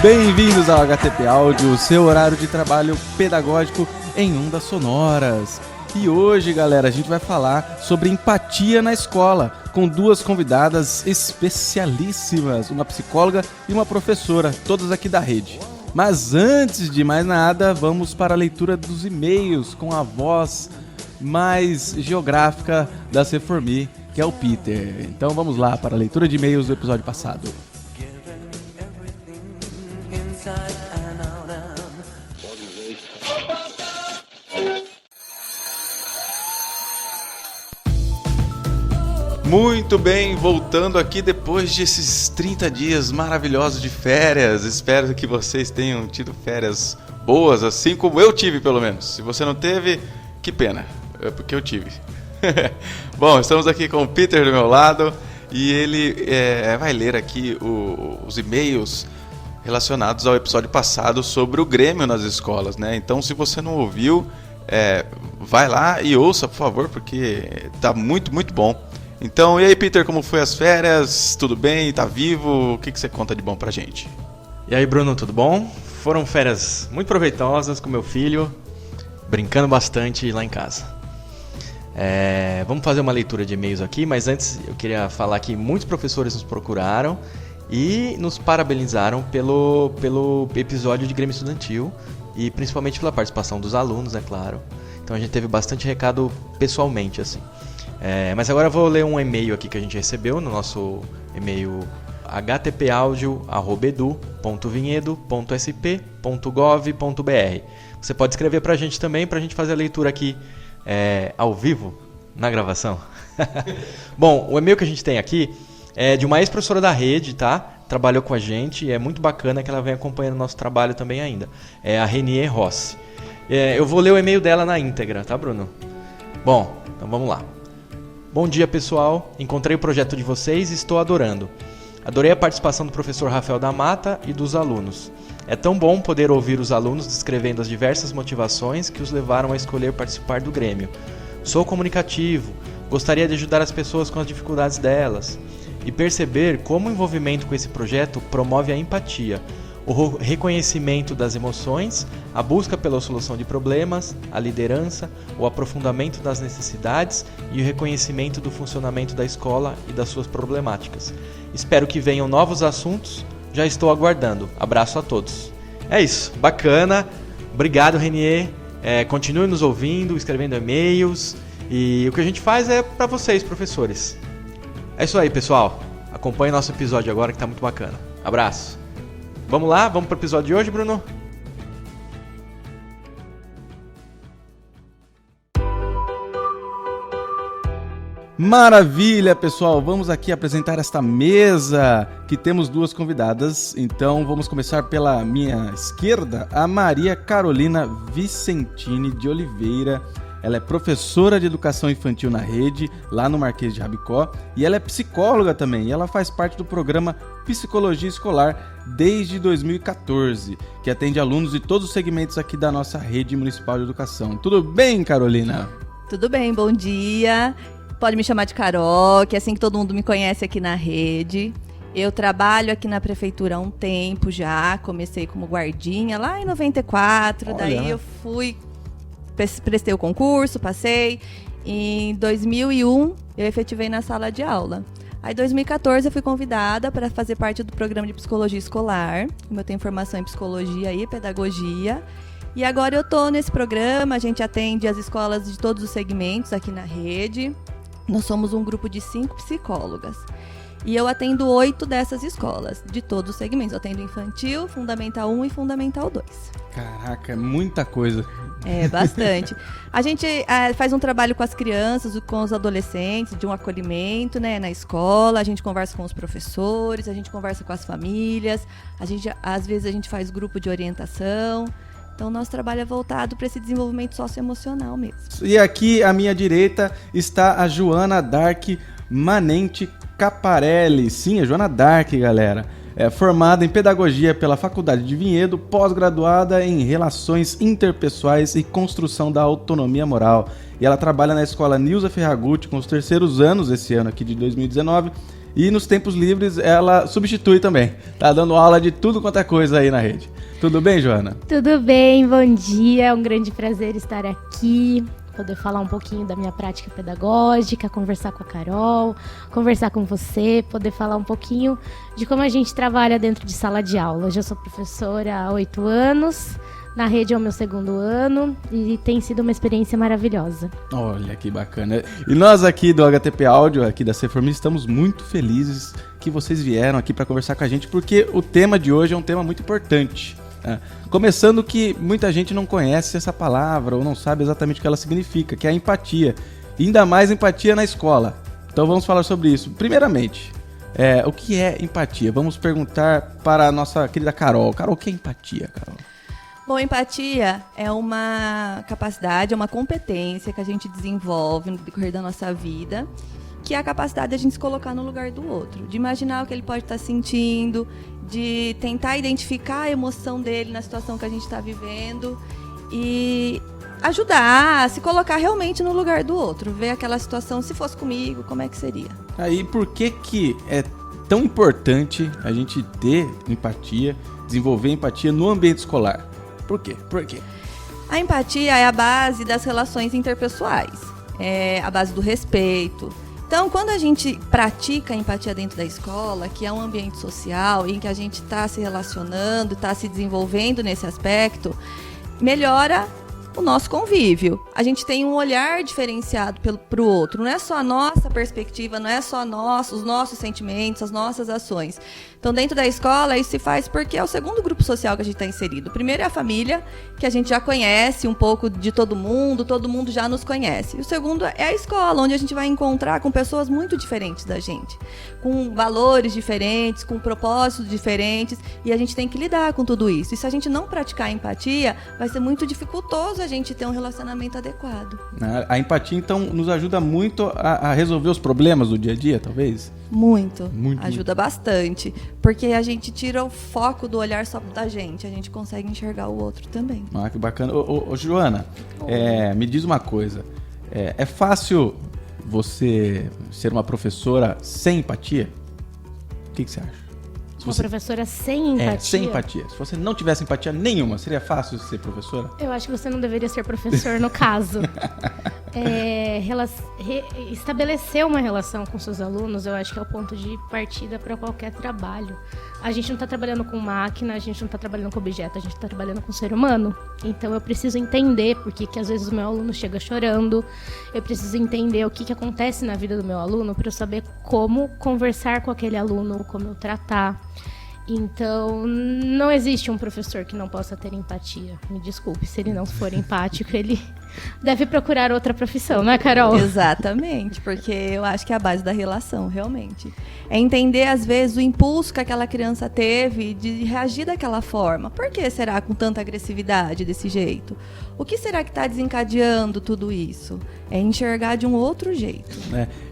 Bem-vindos ao HTP Áudio, seu horário de trabalho pedagógico em ondas sonoras. E hoje, galera, a gente vai falar sobre empatia na escola, com duas convidadas especialíssimas, uma psicóloga e uma professora, todas aqui da rede. Mas antes de mais nada, vamos para a leitura dos e-mails com a voz mais geográfica da Seformi, que é o Peter. Então vamos lá para a leitura de e-mails do episódio passado. Muito bem, voltando aqui depois desses 30 dias maravilhosos de férias. Espero que vocês tenham tido férias boas, assim como eu tive, pelo menos. Se você não teve, que pena, porque eu tive. Bom, estamos aqui com o Peter do meu lado e ele vai ler aqui os e-mails relacionados ao episódio passado sobre o Grêmio nas escolas, né? Então, se você não ouviu, vai lá e ouça, por favor, porque tá muito, muito bom. Então, e aí, Peter, como foi as férias? Tudo bem? Tá vivo? O que você conta de bom pra gente? E aí, Bruno, tudo bom? Foram férias muito proveitosas com meu filho, brincando bastante lá em casa. Vamos fazer uma leitura de e-mails aqui, mas antes eu queria falar que muitos professores nos procuraram e nos parabenizaram pelo episódio de Grêmio Estudantil e principalmente pela participação dos alunos, é claro. Então a gente teve bastante recado pessoalmente, assim. Mas agora eu vou ler um e-mail aqui que a gente recebeu no nosso e-mail htpaudio@edu.vinhedo.sp.gov.br. Você pode escrever pra gente também, pra gente fazer a leitura aqui ao vivo, na gravação. Bom, o e-mail que a gente tem aqui é de uma ex-professora da rede, tá? Trabalhou com a gente e é muito bacana que ela vem acompanhando o nosso trabalho também ainda. É a Renier Rossi. Eu vou ler o e-mail dela na íntegra, tá, Bruno? Bom, então vamos lá. Bom dia, pessoal. Encontrei o projeto de vocês e estou adorando. Adorei a participação do professor Rafael da Mata e dos alunos. É tão bom poder ouvir os alunos descrevendo as diversas motivações que os levaram a escolher participar do Grêmio. Sou comunicativo, gostaria de ajudar as pessoas com as dificuldades delas e perceber como o envolvimento com esse projeto promove a empatia, o reconhecimento das emoções, a busca pela solução de problemas, a liderança, o aprofundamento das necessidades e o reconhecimento do funcionamento da escola e das suas problemáticas. Espero que venham novos assuntos, já estou aguardando. Abraço a todos. É isso, bacana. Obrigado, Renier. Continue nos ouvindo, escrevendo e-mails. E o que a gente faz é para vocês, professores. É isso aí, pessoal. Acompanhe nosso episódio agora que está muito bacana. Abraço. Vamos lá? Vamos para o episódio de hoje, Bruno? Maravilha, pessoal! Vamos aqui apresentar esta mesa, que temos duas convidadas. Então, vamos começar pela minha esquerda, a Maria Carolina Vicentini de Oliveira. Ela é professora de educação infantil na rede, lá no Marquês de Rabicó, e ela é psicóloga também. E ela faz parte do programa Psicologia Escolar desde 2014, que atende alunos de todos os segmentos aqui da nossa rede municipal de educação. Tudo bem, Carolina? Tudo bem, bom dia. Pode me chamar de Carol, que é assim que todo mundo me conhece aqui na rede. Eu trabalho aqui na prefeitura há um tempo já, comecei como guardinha lá em 94, Olha. Daí eu prestei o concurso, passei. Em 2001, eu efetivei na sala de aula. Aí, em 2014, eu fui convidada para fazer parte do programa de psicologia escolar. Como eu tenho formação em psicologia e pedagogia. E agora eu estou nesse programa, a gente atende as escolas de todos os segmentos aqui na rede. Nós somos um grupo de 5 psicólogas. E eu atendo 8 dessas escolas, de todos os segmentos. Eu atendo infantil, Fundamental 1 e Fundamental 2. Caraca, é muita coisa. É, bastante. A gente faz um trabalho com as crianças, com os adolescentes, de um acolhimento, né, na escola. A gente conversa com os professores, a gente conversa com as famílias. Às vezes a gente faz grupo de orientação. Então, nosso trabalho é voltado para esse desenvolvimento socioemocional mesmo. E aqui, à minha direita, está a Joana Dark Manente Caparelli. Sim, a Joana Dark, galera. É formada em Pedagogia pela Faculdade de Vinhedo, pós-graduada em Relações Interpessoais e Construção da Autonomia Moral. E ela trabalha na Escola Nilza Ferragutti com os terceiros anos esse ano aqui de 2019. E nos tempos livres ela substitui também. Tá dando aula de tudo quanto é coisa aí na rede. Tudo bem, Joana? Tudo bem, bom dia. É um grande prazer estar aqui, poder falar um pouquinho da minha prática pedagógica, conversar com a Carol, conversar com você, poder falar um pouquinho de como a gente trabalha dentro de sala de aula. Eu já sou professora há 8 anos, na rede é o meu 2º ano e tem sido uma experiência maravilhosa. Olha que bacana. E nós aqui do HTP Áudio, aqui da Seformi, estamos muito felizes que vocês vieram aqui para conversar com a gente, porque o tema de hoje é um tema muito importante. Começando que muita gente não conhece essa palavra ou não sabe exatamente o que ela significa, que é a empatia. E ainda mais empatia na escola. Então vamos falar sobre isso. Primeiramente, o que é empatia? Vamos perguntar para a nossa querida Carol. Carol, o que é empatia, Carol? Bom, empatia é uma capacidade, é uma competência que a gente desenvolve no decorrer da nossa vida, que é a capacidade de a gente se colocar no lugar do outro, de imaginar o que ele pode estar sentindo, de tentar identificar a emoção dele na situação que a gente está vivendo e ajudar a se colocar realmente no lugar do outro, ver aquela situação, se fosse comigo, como é que seria. Aí, por que é tão importante a gente ter empatia, desenvolver empatia no ambiente escolar? Por quê? Por quê? A empatia é a base das relações interpessoais, é a base do respeito. Então, quando a gente pratica a empatia dentro da escola, que é um ambiente social em que a gente está se relacionando, está se desenvolvendo nesse aspecto, melhora o nosso convívio. A gente tem um olhar diferenciado para o outro. Não é só a nossa perspectiva, não é só os nossos sentimentos, as nossas ações. Então, dentro da escola, isso se faz porque é o segundo grupo social que a gente está inserido. O primeiro é a família, que a gente já conhece um pouco de todo mundo já nos conhece. E o segundo é a escola, onde a gente vai encontrar com pessoas muito diferentes da gente, com valores diferentes, com propósitos diferentes, e a gente tem que lidar com tudo isso. E se a gente não praticar a empatia, vai ser muito dificultoso a gente ter um relacionamento adequado. A empatia, então, nos ajuda muito a resolver os problemas do dia a dia, talvez? Muito. Ajuda bastante. Porque a gente tira o foco do olhar só da gente. A gente consegue enxergar o outro também. Ah, que bacana. Ô Joana, me diz uma coisa. É fácil você ser uma professora sem empatia? O que você acha? Uma professora sem empatia? Sem empatia. Se você não tivesse empatia nenhuma, seria fácil ser professora? Eu acho que você não deveria ser professor no caso. Estabelecer uma relação com seus alunos, eu acho que é o ponto de partida para qualquer trabalho. A gente não está trabalhando com máquina, a gente não está trabalhando com objeto, a gente está trabalhando com ser humano. Então eu preciso entender por que às vezes o meu aluno chega chorando, eu preciso entender o que acontece na vida do meu aluno para eu saber como conversar com aquele aluno, como eu tratar. Então, não existe um professor que não possa ter empatia. Me desculpe, se ele não for empático, ele deve procurar outra profissão, não é, Carol? Exatamente, porque eu acho que é a base da relação, realmente. É entender, às vezes, o impulso que aquela criança teve de reagir daquela forma. Por que será com tanta agressividade desse jeito? O que será que está desencadeando tudo isso? É enxergar de um outro jeito.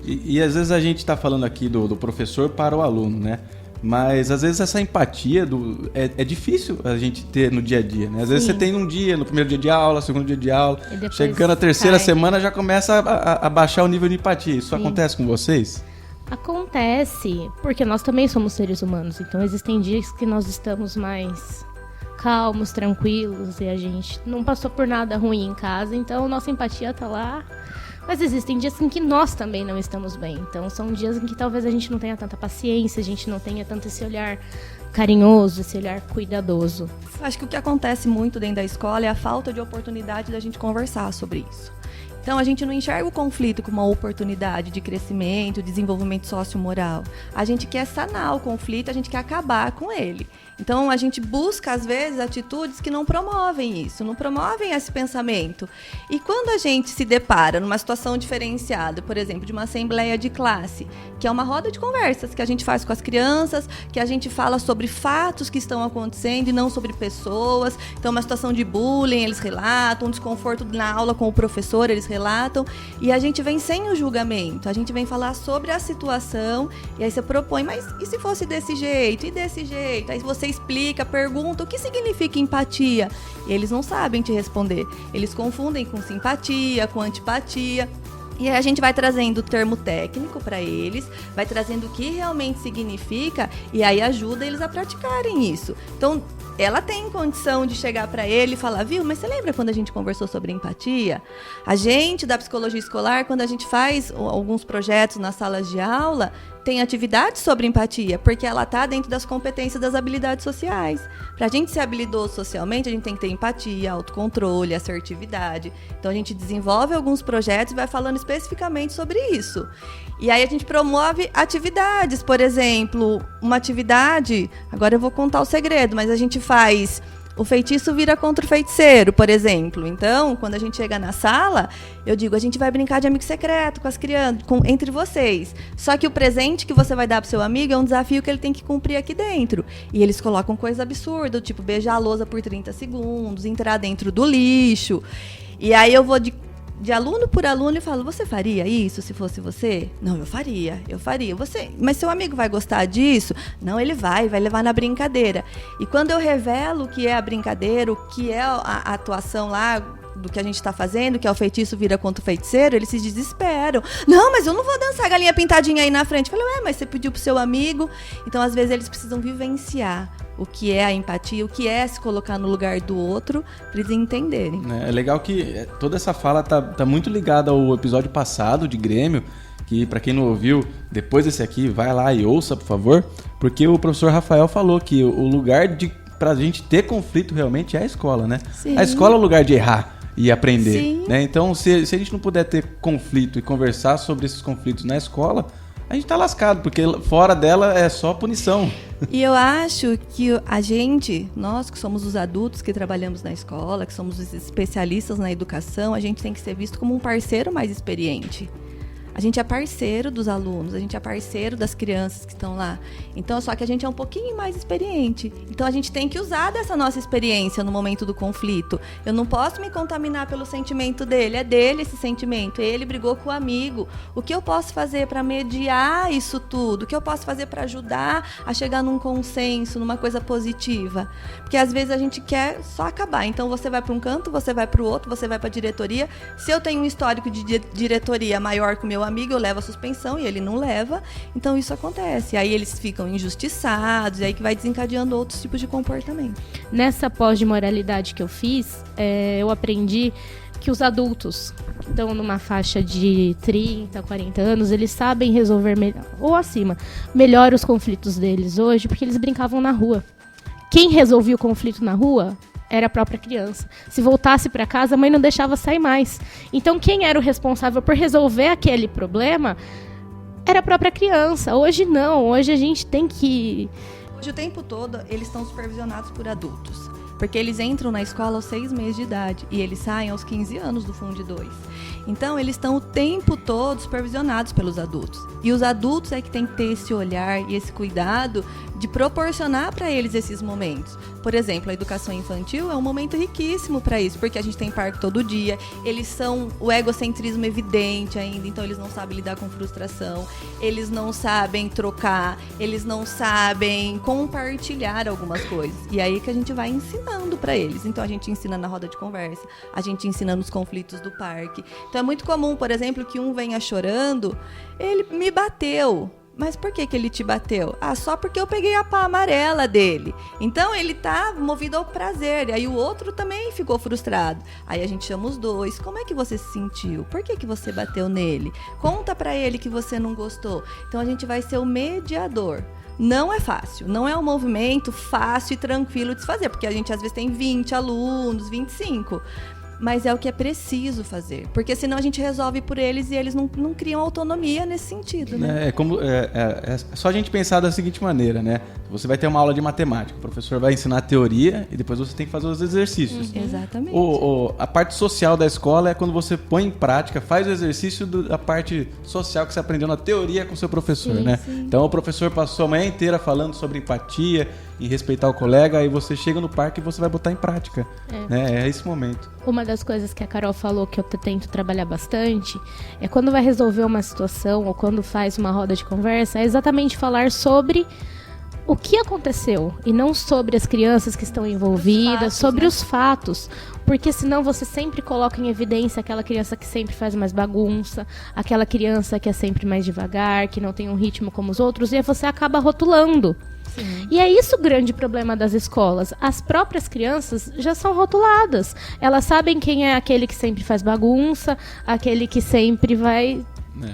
E às vezes a gente está falando aqui do professor para o aluno, né? Mas às vezes essa empatia é difícil a gente ter no dia a dia, né? Às vezes você tem um dia, no primeiro dia de aula, segundo dia de aula, chegando na terceira semana já começa a baixar o nível de empatia. Isso acontece com vocês? Acontece, porque nós também somos seres humanos, então existem dias que nós estamos mais calmos, tranquilos, e a gente não passou por nada ruim em casa, então nossa empatia tá lá. Mas existem dias em que nós também não estamos bem. Então, são dias em que talvez a gente não tenha tanta paciência, a gente não tenha tanto esse olhar carinhoso, esse olhar cuidadoso. Acho que o que acontece muito dentro da escola é a falta de oportunidade da gente conversar sobre isso. Então, a gente não enxerga o conflito como uma oportunidade de crescimento, desenvolvimento sociomoral. A gente quer sanar o conflito, a gente quer acabar com ele. Então, a gente busca, às vezes, atitudes que não promovem isso, não promovem esse pensamento. E quando a gente se depara numa situação diferenciada, por exemplo, de uma assembleia de classe, que é uma roda de conversas que a gente faz com as crianças, que a gente fala sobre fatos que estão acontecendo e não sobre pessoas. Então, uma situação de bullying, eles relatam, um desconforto na aula com o professor, eles relatam. E a gente vem sem o julgamento, a gente vem falar sobre a situação, e aí você propõe, mas e se fosse desse jeito? E desse jeito? Aí você explica, pergunta o que significa empatia. E eles não sabem te responder. Eles confundem com simpatia, com antipatia. E aí a gente vai trazendo o termo técnico para eles, vai trazendo o que realmente significa e aí ajuda eles a praticarem isso. Então, ela tem condição de chegar para ele e falar, viu, mas você lembra quando a gente conversou sobre empatia? A gente, da psicologia escolar, quando a gente faz alguns projetos nas salas de aula, tem atividades sobre empatia, porque ela está dentro das competências das habilidades sociais. Para a gente ser habilidoso socialmente, a gente tem que ter empatia, autocontrole, assertividade. Então, a gente desenvolve alguns projetos e vai falando especificamente sobre isso. E aí, a gente promove atividades. Por exemplo, uma atividade... Agora eu vou contar o segredo, mas a gente faz... O feitiço vira contra o feiticeiro, por exemplo. Então, quando a gente chega na sala, eu digo, a gente vai brincar de amigo secreto com as crianças, entre vocês. Só que o presente que você vai dar pro seu amigo é um desafio que ele tem que cumprir aqui dentro. E eles colocam coisa absurda, tipo beijar a lousa por 30 segundos, entrar dentro do lixo. E aí eu vou de aluno por aluno e falo, você faria isso se fosse você? Não, eu faria. Mas seu amigo vai gostar disso? Não, ele vai levar na brincadeira. E quando eu revelo o que é a brincadeira, o que é a atuação lá do que a gente está fazendo, que é o feitiço vira contra o feiticeiro, eles se desesperam. Não, mas eu não vou dançar galinha pintadinha aí na frente. Eu falei, mas você pediu pro seu amigo. Então, às vezes, eles precisam vivenciar o que é a empatia, o que é se colocar no lugar do outro, para eles entenderem. É legal que toda essa fala tá muito ligada ao episódio passado de Grêmio, que para quem não ouviu, depois desse aqui, vai lá e ouça, por favor, porque o professor Rafael falou que o lugar pra gente ter conflito realmente é a escola, né? Sim. A escola é o lugar de errar e aprender. Sim. Né? Então, se a gente não puder ter conflito e conversar sobre esses conflitos na escola, a gente tá lascado, porque fora dela é só punição. E eu acho que a gente, nós que somos os adultos que trabalhamos na escola, que somos os especialistas na educação, a gente tem que ser visto como um parceiro mais experiente. A gente é parceiro dos alunos, a gente é parceiro das crianças que estão lá. Então, só que a gente é um pouquinho mais experiente. Então, a gente tem que usar dessa nossa experiência no momento do conflito. Eu não posso me contaminar pelo sentimento dele. É dele esse sentimento. Ele brigou com o amigo. O que eu posso fazer para mediar isso tudo? O que eu posso fazer para ajudar a chegar num consenso, numa coisa positiva? Porque, às vezes, a gente quer só acabar. Então, você vai para um canto, você vai para o outro, você vai para a diretoria. Se eu tenho um histórico de diretoria maior que o meu amigo, eu levo a suspensão e ele não leva, então isso acontece. Aí eles ficam injustiçados, e aí que vai desencadeando outros tipos de comportamento. Nessa pós de moralidade que eu fiz, eu aprendi que os adultos que estão numa faixa de 30, 40 anos, eles sabem resolver melhor, ou acima, melhor os conflitos deles hoje, porque eles brincavam na rua. Quem resolvia o conflito na rua era a própria criança. Se voltasse para casa, a mãe não deixava sair mais. Então, quem era o responsável por resolver aquele problema era a própria criança. Hoje não. Hoje a gente tem que... Hoje o tempo todo eles estão supervisionados por adultos. Porque eles entram na escola aos 6 meses de idade e eles saem aos 15 anos do Fundo 2. Então, eles estão o tempo todo supervisionados pelos adultos. E os adultos é que tem que ter esse olhar e esse cuidado de proporcionar para eles esses momentos. Por exemplo, a educação infantil é um momento riquíssimo para isso, porque a gente tem parque todo dia, eles são o egocentrismo evidente ainda, então eles não sabem lidar com frustração, eles não sabem trocar, eles não sabem compartilhar algumas coisas. E aí que a gente vai ensinando para eles. Então a gente ensina na roda de conversa, a gente ensina nos conflitos do parque. Então é muito comum, por exemplo, que um venha chorando, ele me bateu. Mas por que ele te bateu? Ah, só porque eu peguei a pá amarela dele. Então ele tá movido ao prazer. E aí o outro também ficou frustrado. Aí a gente chama os dois. Como é que você se sentiu? Por que você bateu nele? Conta pra ele que você não gostou. Então a gente vai ser o mediador. Não é fácil, não é um movimento fácil e tranquilo de se fazer, porque a gente às vezes tem 20 alunos, 25. Mas é o que é preciso fazer, porque senão a gente resolve por eles e eles não criam autonomia nesse sentido, né? É só a gente pensar da seguinte maneira, né? Você vai ter uma aula de matemática, o professor vai ensinar a teoria e depois você tem que fazer os exercícios. Exatamente. A parte social da escola é quando você põe em prática, faz o exercício da parte social que você aprendeu na teoria com o seu professor, né? Sim. Então o professor passou a manhã inteira falando sobre empatia e respeitar o colega, aí você chega no parque e você vai botar em prática. É esse momento. Uma das coisas que a Carol falou que eu tento trabalhar bastante é quando vai resolver uma situação ou quando faz uma roda de conversa, é exatamente falar sobre o que aconteceu e não sobre as crianças que estão envolvidas, sobre os fatos. Porque senão você sempre coloca em evidência aquela criança que sempre faz mais bagunça, aquela criança que é sempre mais devagar, que não tem um ritmo como os outros, e aí você acaba rotulando. Sim. E é isso o grande problema das escolas. As próprias crianças já são rotuladas. Elas sabem quem é aquele que sempre faz bagunça, aquele que sempre vai...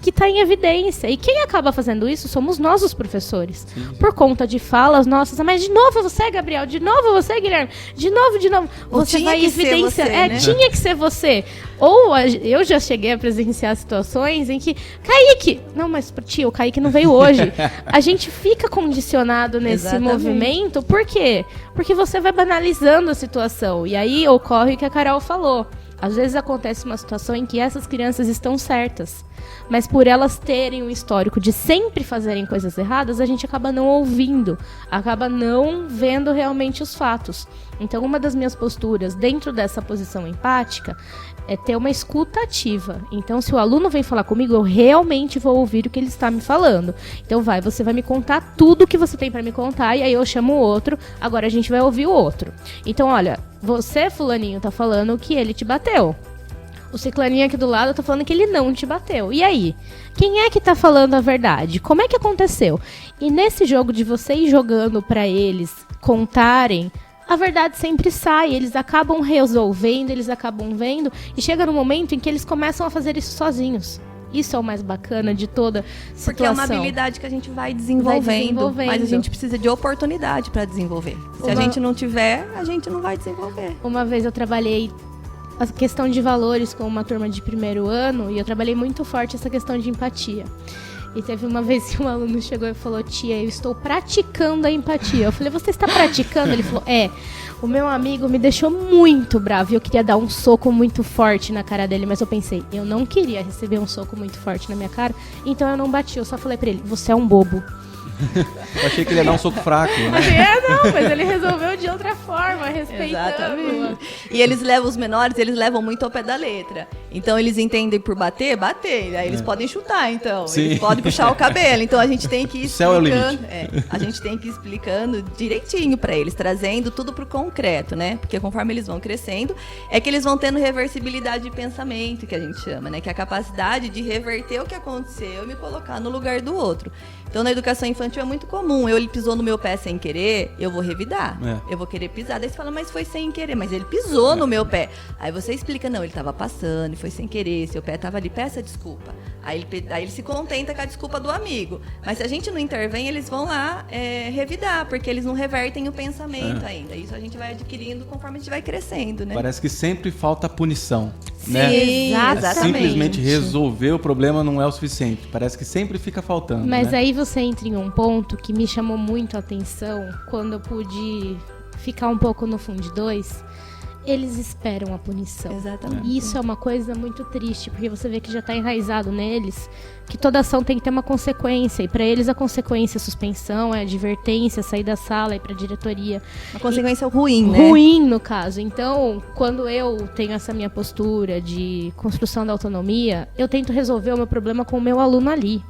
que está em evidência. E quem acaba fazendo isso somos nós, os professores. Sim. Por conta de falas nossas. Mas de novo você, Gabriel. De novo você, Guilherme. De novo. Você vai evidenciar. Né? Tinha que ser você. Ou eu já cheguei a presenciar situações em que... Kaique! Não, mas tio, o Kaique não veio hoje. A gente fica condicionado nesse movimento. Por quê? Porque você vai banalizando a situação. E aí ocorre o que a Carol falou. Às vezes acontece uma situação em que essas crianças estão certas, mas por elas terem um histórico de sempre fazerem coisas erradas, a gente acaba não ouvindo, acaba não vendo realmente os fatos. Então, uma das minhas posturas dentro dessa posição empática é ter uma escuta ativa. Então, se o aluno vem falar comigo, eu realmente vou ouvir o que ele está me falando. Então, você vai me contar tudo o que você tem para me contar, e aí eu chamo o outro, agora a gente vai ouvir o outro. Então, olha, você, fulaninho, tá falando que ele te bateu. O ciclaninho aqui do lado tá falando que ele não te bateu. E aí? Quem é que tá falando a verdade? Como é que aconteceu? E nesse jogo de você ir jogando para eles contarem, a verdade sempre sai, eles acabam resolvendo, eles acabam vendo, e chega no momento em que eles começam a fazer isso sozinhos. Isso é o mais bacana de toda situação. Porque é uma habilidade que a gente vai desenvolvendo. Mas a gente precisa de oportunidade para desenvolver. Se a gente não tiver, a gente não vai desenvolver. Uma vez eu trabalhei a questão de valores com uma turma de primeiro ano, e eu trabalhei muito forte essa questão de empatia. E teve uma vez que um aluno chegou e falou: tia, eu estou praticando a empatia. Eu falei: você está praticando? Ele falou: o meu amigo me deixou muito bravo e eu queria dar um soco muito forte na cara dele, mas eu pensei, eu não queria receber um soco muito forte na minha cara, então eu não bati, eu só falei pra ele: você é um bobo. Eu achei que ele ia dar um soco fraco, né? Não, mas ele resolveu de outra forma, respeitando. Exatamente. E eles levam os menores, eles levam muito ao pé da letra. Então eles entendem por bater. Aí eles podem chutar, então. Sim. Eles podem puxar o cabelo. Então a gente tem que ir explicando. A gente tem que ir explicando direitinho pra eles, trazendo tudo pro concreto, né? Porque conforme eles vão crescendo, é que eles vão tendo reversibilidade de pensamento, que a gente chama, né? Que é a capacidade de reverter o que aconteceu e me colocar no lugar do outro. Então, na educação infantil é muito comum. Ele pisou no meu pé sem querer, eu vou revidar. Eu vou querer pisar. Daí você fala: mas foi sem querer. Mas ele pisou no meu pé. Aí você explica: não, ele estava passando, foi sem querer. Seu pé estava ali, peça desculpa. Aí ele se contenta com a desculpa do amigo. Mas se a gente não intervém, eles vão lá revidar, porque eles não revertem o pensamento ainda. Isso a gente vai adquirindo conforme a gente vai crescendo, né? Parece que sempre falta punição. Sim, né? exatamente. Simplesmente resolver o problema não é o suficiente. Parece que sempre fica faltando. Mas né? aí você entra em um ponto que me chamou muito a atenção quando eu pude ficar um pouco no Fundo 2. Eles esperam a punição. Exatamente. E isso é uma coisa muito triste, porque você vê que já está enraizado neles, que toda ação tem que ter uma consequência. E para eles a consequência é suspensão, é advertência, sair da sala, ir para a diretoria. Uma consequência ruim, né? Ruim, no caso. Então, quando eu tenho essa minha postura de construção da autonomia, eu tento resolver o meu problema com o meu aluno ali.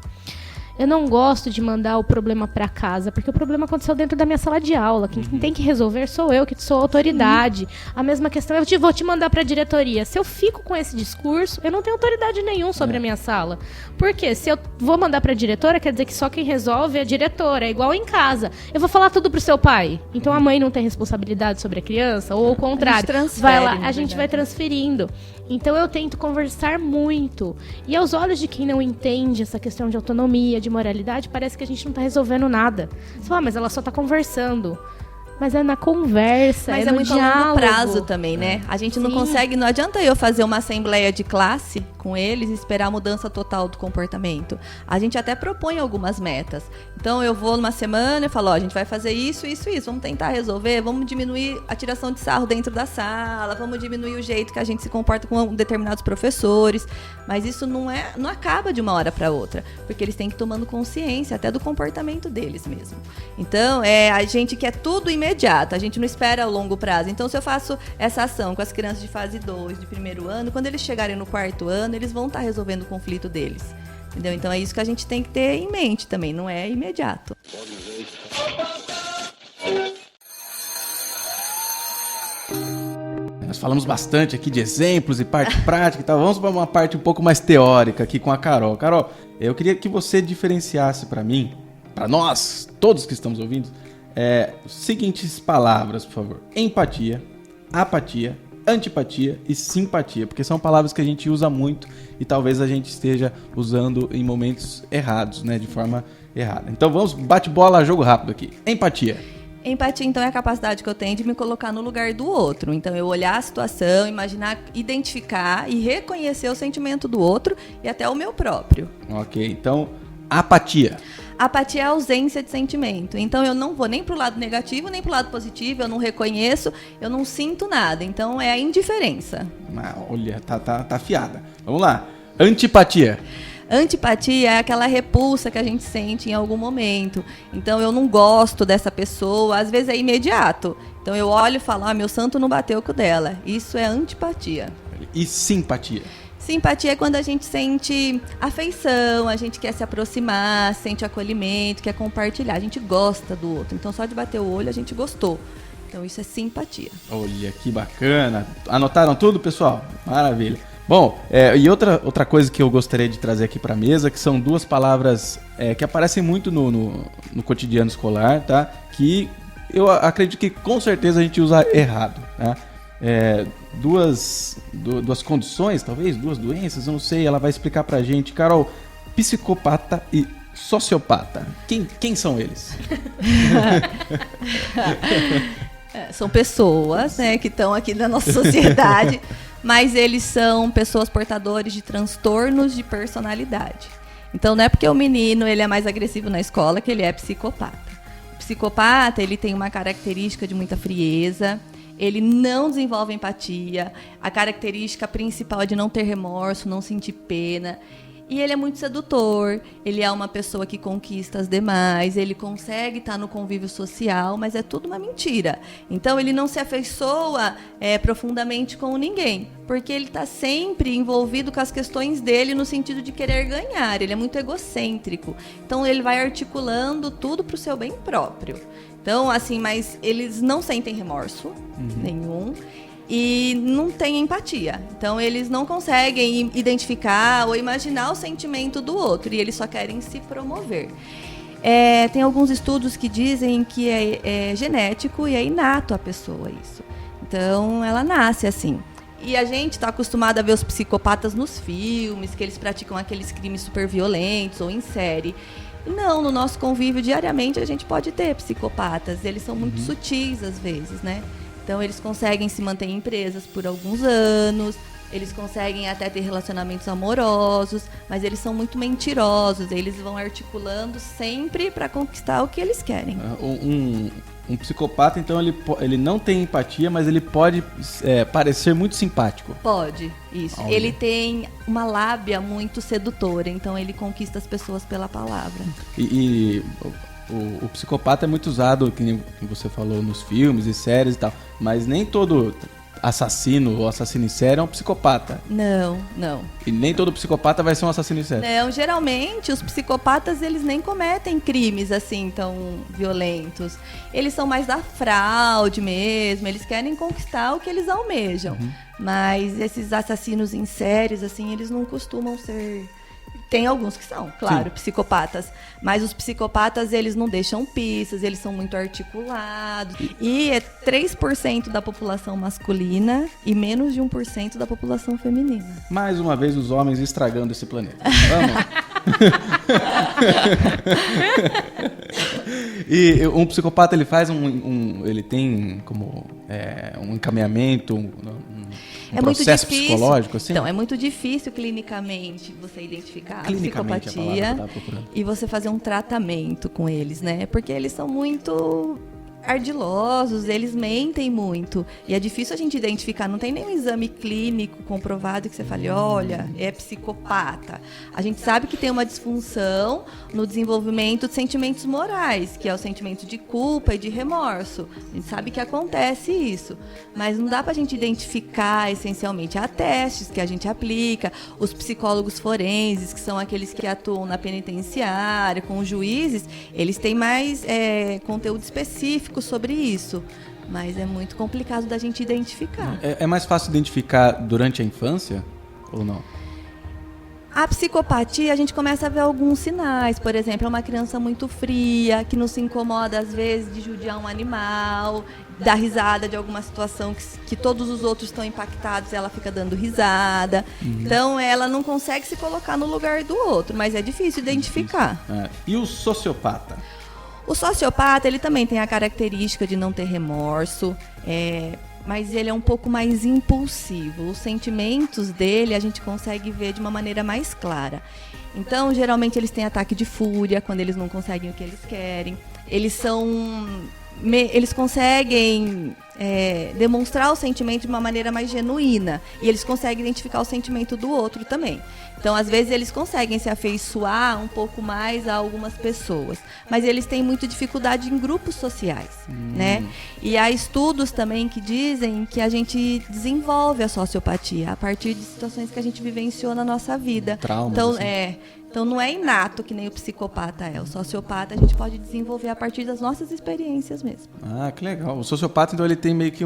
Eu não gosto de mandar o problema para casa, porque o problema aconteceu dentro da minha sala de aula. Quem tem que resolver sou eu, que sou autoridade. A mesma questão, eu vou te mandar para a diretoria. Se eu fico com esse discurso, eu não tenho autoridade nenhuma sobre a minha sala. Por quê? Se eu vou mandar para a diretora, quer dizer que só quem resolve é a diretora. É igual em casa. Eu vou falar tudo pro seu pai. Então a mãe não tem responsabilidade sobre a criança, ou o contrário. Vai lá, a gente vai transferindo. Então eu tento conversar muito. E aos olhos de quem não entende essa questão de autonomia, de moralidade, parece que a gente não tá resolvendo nada. Você fala: mas ela só tá conversando. Mas é na conversa, mas é no muito diálogo. a longo prazo também, né? A gente não consegue, não adianta eu fazer uma assembleia de classe com eles e esperar a mudança total do comportamento. A gente até propõe algumas metas. Então eu vou numa semana e falo: a gente vai fazer isso, isso, isso. Vamos tentar resolver, vamos diminuir a tiração de sarro dentro da sala, vamos diminuir o jeito que a gente se comporta com determinados professores. Mas isso não acaba de uma hora para outra, porque eles têm que ir tomando consciência até do comportamento deles mesmo. Então, a gente quer tudo imediato, a gente não espera a longo prazo. Então, se eu faço essa ação com as crianças de fase 2, de primeiro ano, quando eles chegarem no quarto ano, eles vão estar resolvendo o conflito deles. Entendeu? Então, é isso que a gente tem que ter em mente também, não é imediato. nós falamos bastante aqui de exemplos e parte prática e tal. Vamos para uma parte um pouco mais teórica aqui com a Carol. Carol, eu queria que você diferenciasse para mim, para nós, todos que estamos ouvindo, seguintes palavras, por favor. Empatia, apatia, antipatia e simpatia, porque são palavras que a gente usa muito e talvez a gente esteja usando em momentos errados, né, de forma errada. Então vamos, bate-bola, jogo rápido aqui. Empatia. Empatia, então, é a capacidade que eu tenho de me colocar no lugar do outro. Então, eu olhar a situação, imaginar, identificar e reconhecer o sentimento do outro e até o meu próprio. Ok, então, apatia. Apatia é a ausência de sentimento. Então, eu não vou nem pro lado negativo, nem pro lado positivo, eu não reconheço, eu não sinto nada. Então, é a indiferença. Olha, tá afiada. Vamos lá. Antipatia. Antipatia é aquela repulsa que a gente sente em algum momento. Então, eu não gosto dessa pessoa, às vezes é imediato. Então, eu olho e falo, meu santo não bateu com o dela. Isso é antipatia. E simpatia? Simpatia é quando a gente sente afeição, a gente quer se aproximar, sente acolhimento, quer compartilhar. A gente gosta do outro. Então, só de bater o olho, a gente gostou. Então, isso é simpatia. Olha, que bacana. Anotaram tudo, pessoal? Maravilha. Bom, e outra coisa que eu gostaria de trazer aqui para a mesa, que são duas palavras que aparecem muito no cotidiano escolar, tá? Que eu acredito que com certeza a gente usa errado, tá? Duas condições, talvez, duas doenças, eu não sei, ela vai explicar pra gente. Carol, psicopata e sociopata, quem são eles? São pessoas, né, que estão aqui na nossa sociedade, mas eles são pessoas portadores de transtornos de personalidade. Então não é porque o menino ele é mais agressivo na escola que ele é psicopata. O psicopata ele tem uma característica de muita frieza, ele não desenvolve empatia, a característica principal é de não ter remorso, não sentir pena. E ele é muito sedutor, ele é uma pessoa que conquista as demais, ele consegue estar no convívio social, mas é tudo uma mentira. Então ele não se afeiçoa profundamente com ninguém, porque ele está sempre envolvido com as questões dele no sentido de querer ganhar, ele é muito egocêntrico. Então ele vai articulando tudo para o seu bem próprio. Então, assim, mas eles não sentem remorso nenhum. E não tem empatia. Então, eles não conseguem identificar ou imaginar o sentimento do outro. E eles só querem se promover. Tem alguns estudos que dizem que é genético e é inato à pessoa isso. Então, ela nasce assim. E a gente está acostumado a ver os psicopatas nos filmes, que eles praticam aqueles crimes super violentos ou em série. Não, no nosso convívio diariamente a gente pode ter psicopatas. Eles são muito sutis às vezes, né? Então, eles conseguem se manter em empresas por alguns anos, eles conseguem até ter relacionamentos amorosos, mas eles são muito mentirosos, eles vão articulando sempre para conquistar o que eles querem. Um psicopata, então, ele não tem empatia, mas ele pode parecer muito simpático. Pode, isso. Olha. Ele tem uma lábia muito sedutora, então ele conquista as pessoas pela palavra. O psicopata é muito usado, que você falou, nos filmes e séries e tal, mas nem todo assassino ou assassino em série é um psicopata. Não. E nem todo psicopata vai ser um assassino em série. Não, geralmente os psicopatas eles nem cometem crimes assim tão violentos. Eles são mais da fraude mesmo, eles querem conquistar o que eles almejam. Mas esses assassinos em séries, assim, eles não costumam ser... Tem alguns que são, claro, psicopatas. Mas os psicopatas, eles não deixam pistas, eles são muito articulados. E é 3% da população masculina e menos de 1% da população feminina. Mais uma vez, os homens estragando esse planeta. Vamos. E um psicopata, ele faz ele tem como um encaminhamento, um processo psicológico, assim? Então, é muito difícil clinicamente você identificar a Clinicamente, psicopatia a palavra que eu tava procurando. e você fazer um tratamento com eles, né? Porque eles são muito ardilosos, eles mentem muito. E é difícil a gente identificar, não tem nenhum exame clínico comprovado que você fale, olha, é psicopata. A gente sabe que tem uma disfunção no desenvolvimento de sentimentos morais, que é o sentimento de culpa e de remorso. A gente sabe que acontece isso, mas não dá pra gente identificar essencialmente. Há testes que a gente aplica, os psicólogos forenses, que são aqueles que atuam na penitenciária, com os juízes, eles têm mais conteúdo específico sobre isso. Mas é muito complicado da gente identificar. É mais fácil identificar durante a infância ou não? A psicopatia, a gente começa a ver alguns sinais. Por exemplo, é uma criança muito fria, que não se incomoda, às vezes, de judiar um animal, dar risada de alguma situação que todos os outros estão impactados e ela fica dando risada. Então, ela não consegue se colocar no lugar do outro, mas é difícil identificar. E o sociopata? O sociopata, ele também tem a característica de não ter remorso, mas ele é um pouco mais impulsivo. Os sentimentos dele a gente consegue ver de uma maneira mais clara. Então, geralmente, eles têm ataque de fúria quando eles não conseguem o que eles querem. Eles conseguem demonstrar o sentimento de uma maneira mais genuína. E eles conseguem identificar o sentimento do outro também. Então, às vezes, eles conseguem se afeiçoar um pouco mais a algumas pessoas. Mas eles têm muita dificuldade em grupos sociais, né? E há estudos também que dizem que a gente desenvolve a sociopatia a partir de situações que a gente vivenciou na nossa vida. Traumas, então, assim. Então, não é inato que nem o psicopata é. O sociopata a gente pode desenvolver a partir das nossas experiências mesmo. Ah, que legal. O sociopata, então, ele tem meio que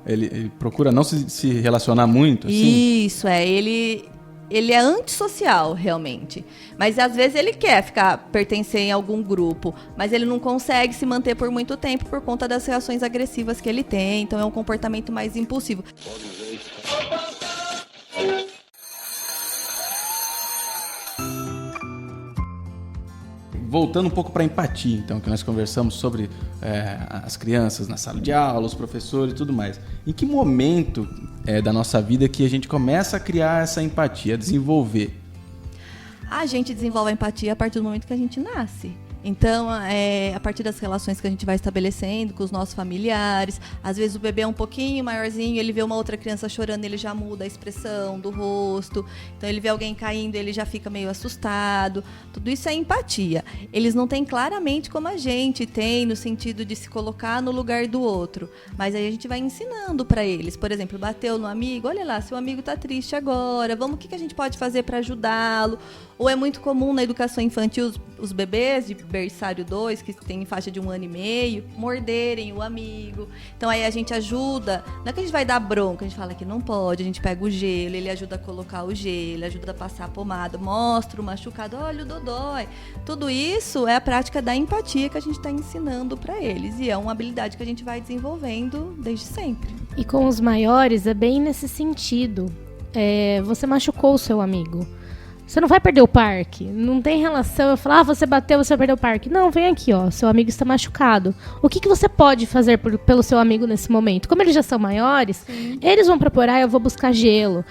ele procura não se relacionar muito, assim? Isso, ele é antissocial, realmente. Mas, às vezes, ele quer pertencer em algum grupo, mas ele não consegue se manter por muito tempo por conta das reações agressivas que ele tem. Então, é um comportamento mais impulsivo. Voltando um pouco para a empatia, então, que nós conversamos sobre as crianças na sala de aula, os professores e tudo mais. Em que momento da nossa vida que a gente começa a criar essa empatia, a desenvolver? A gente desenvolve a empatia a partir do momento que a gente nasce. Então, a partir das relações que a gente vai estabelecendo com os nossos familiares, às vezes o bebê é um pouquinho maiorzinho, ele vê uma outra criança chorando, ele já muda a expressão do rosto. Então, ele vê alguém caindo, ele já fica meio assustado. Tudo isso é empatia. Eles não têm claramente como a gente tem, no sentido de se colocar no lugar do outro. Mas aí a gente vai ensinando para eles. Por exemplo, bateu no amigo, olha lá, seu amigo está triste agora, o que a gente pode fazer para ajudá-lo? Ou é muito comum na educação infantil os bebês de berçário 2, que tem faixa de 1 ano e meio, morderem o amigo. Então aí a gente ajuda, não é que a gente vai dar bronca, a gente fala que não pode, a gente pega o gelo, ele ajuda a colocar o gelo, ajuda a passar a pomada, mostra o machucado, olha o dodói. Tudo isso é a prática da empatia que a gente está ensinando para eles e é uma habilidade que a gente vai desenvolvendo desde sempre. E com os maiores é bem nesse sentido. Você machucou o seu amigo. Você não vai perder o parque. Não tem relação. Eu falo, você bateu, você vai perder o parque. Não, vem aqui, ó. Seu amigo está machucado. O que você pode fazer pelo seu amigo nesse momento? Como eles já são maiores, eles vão propor, eu vou buscar gelo.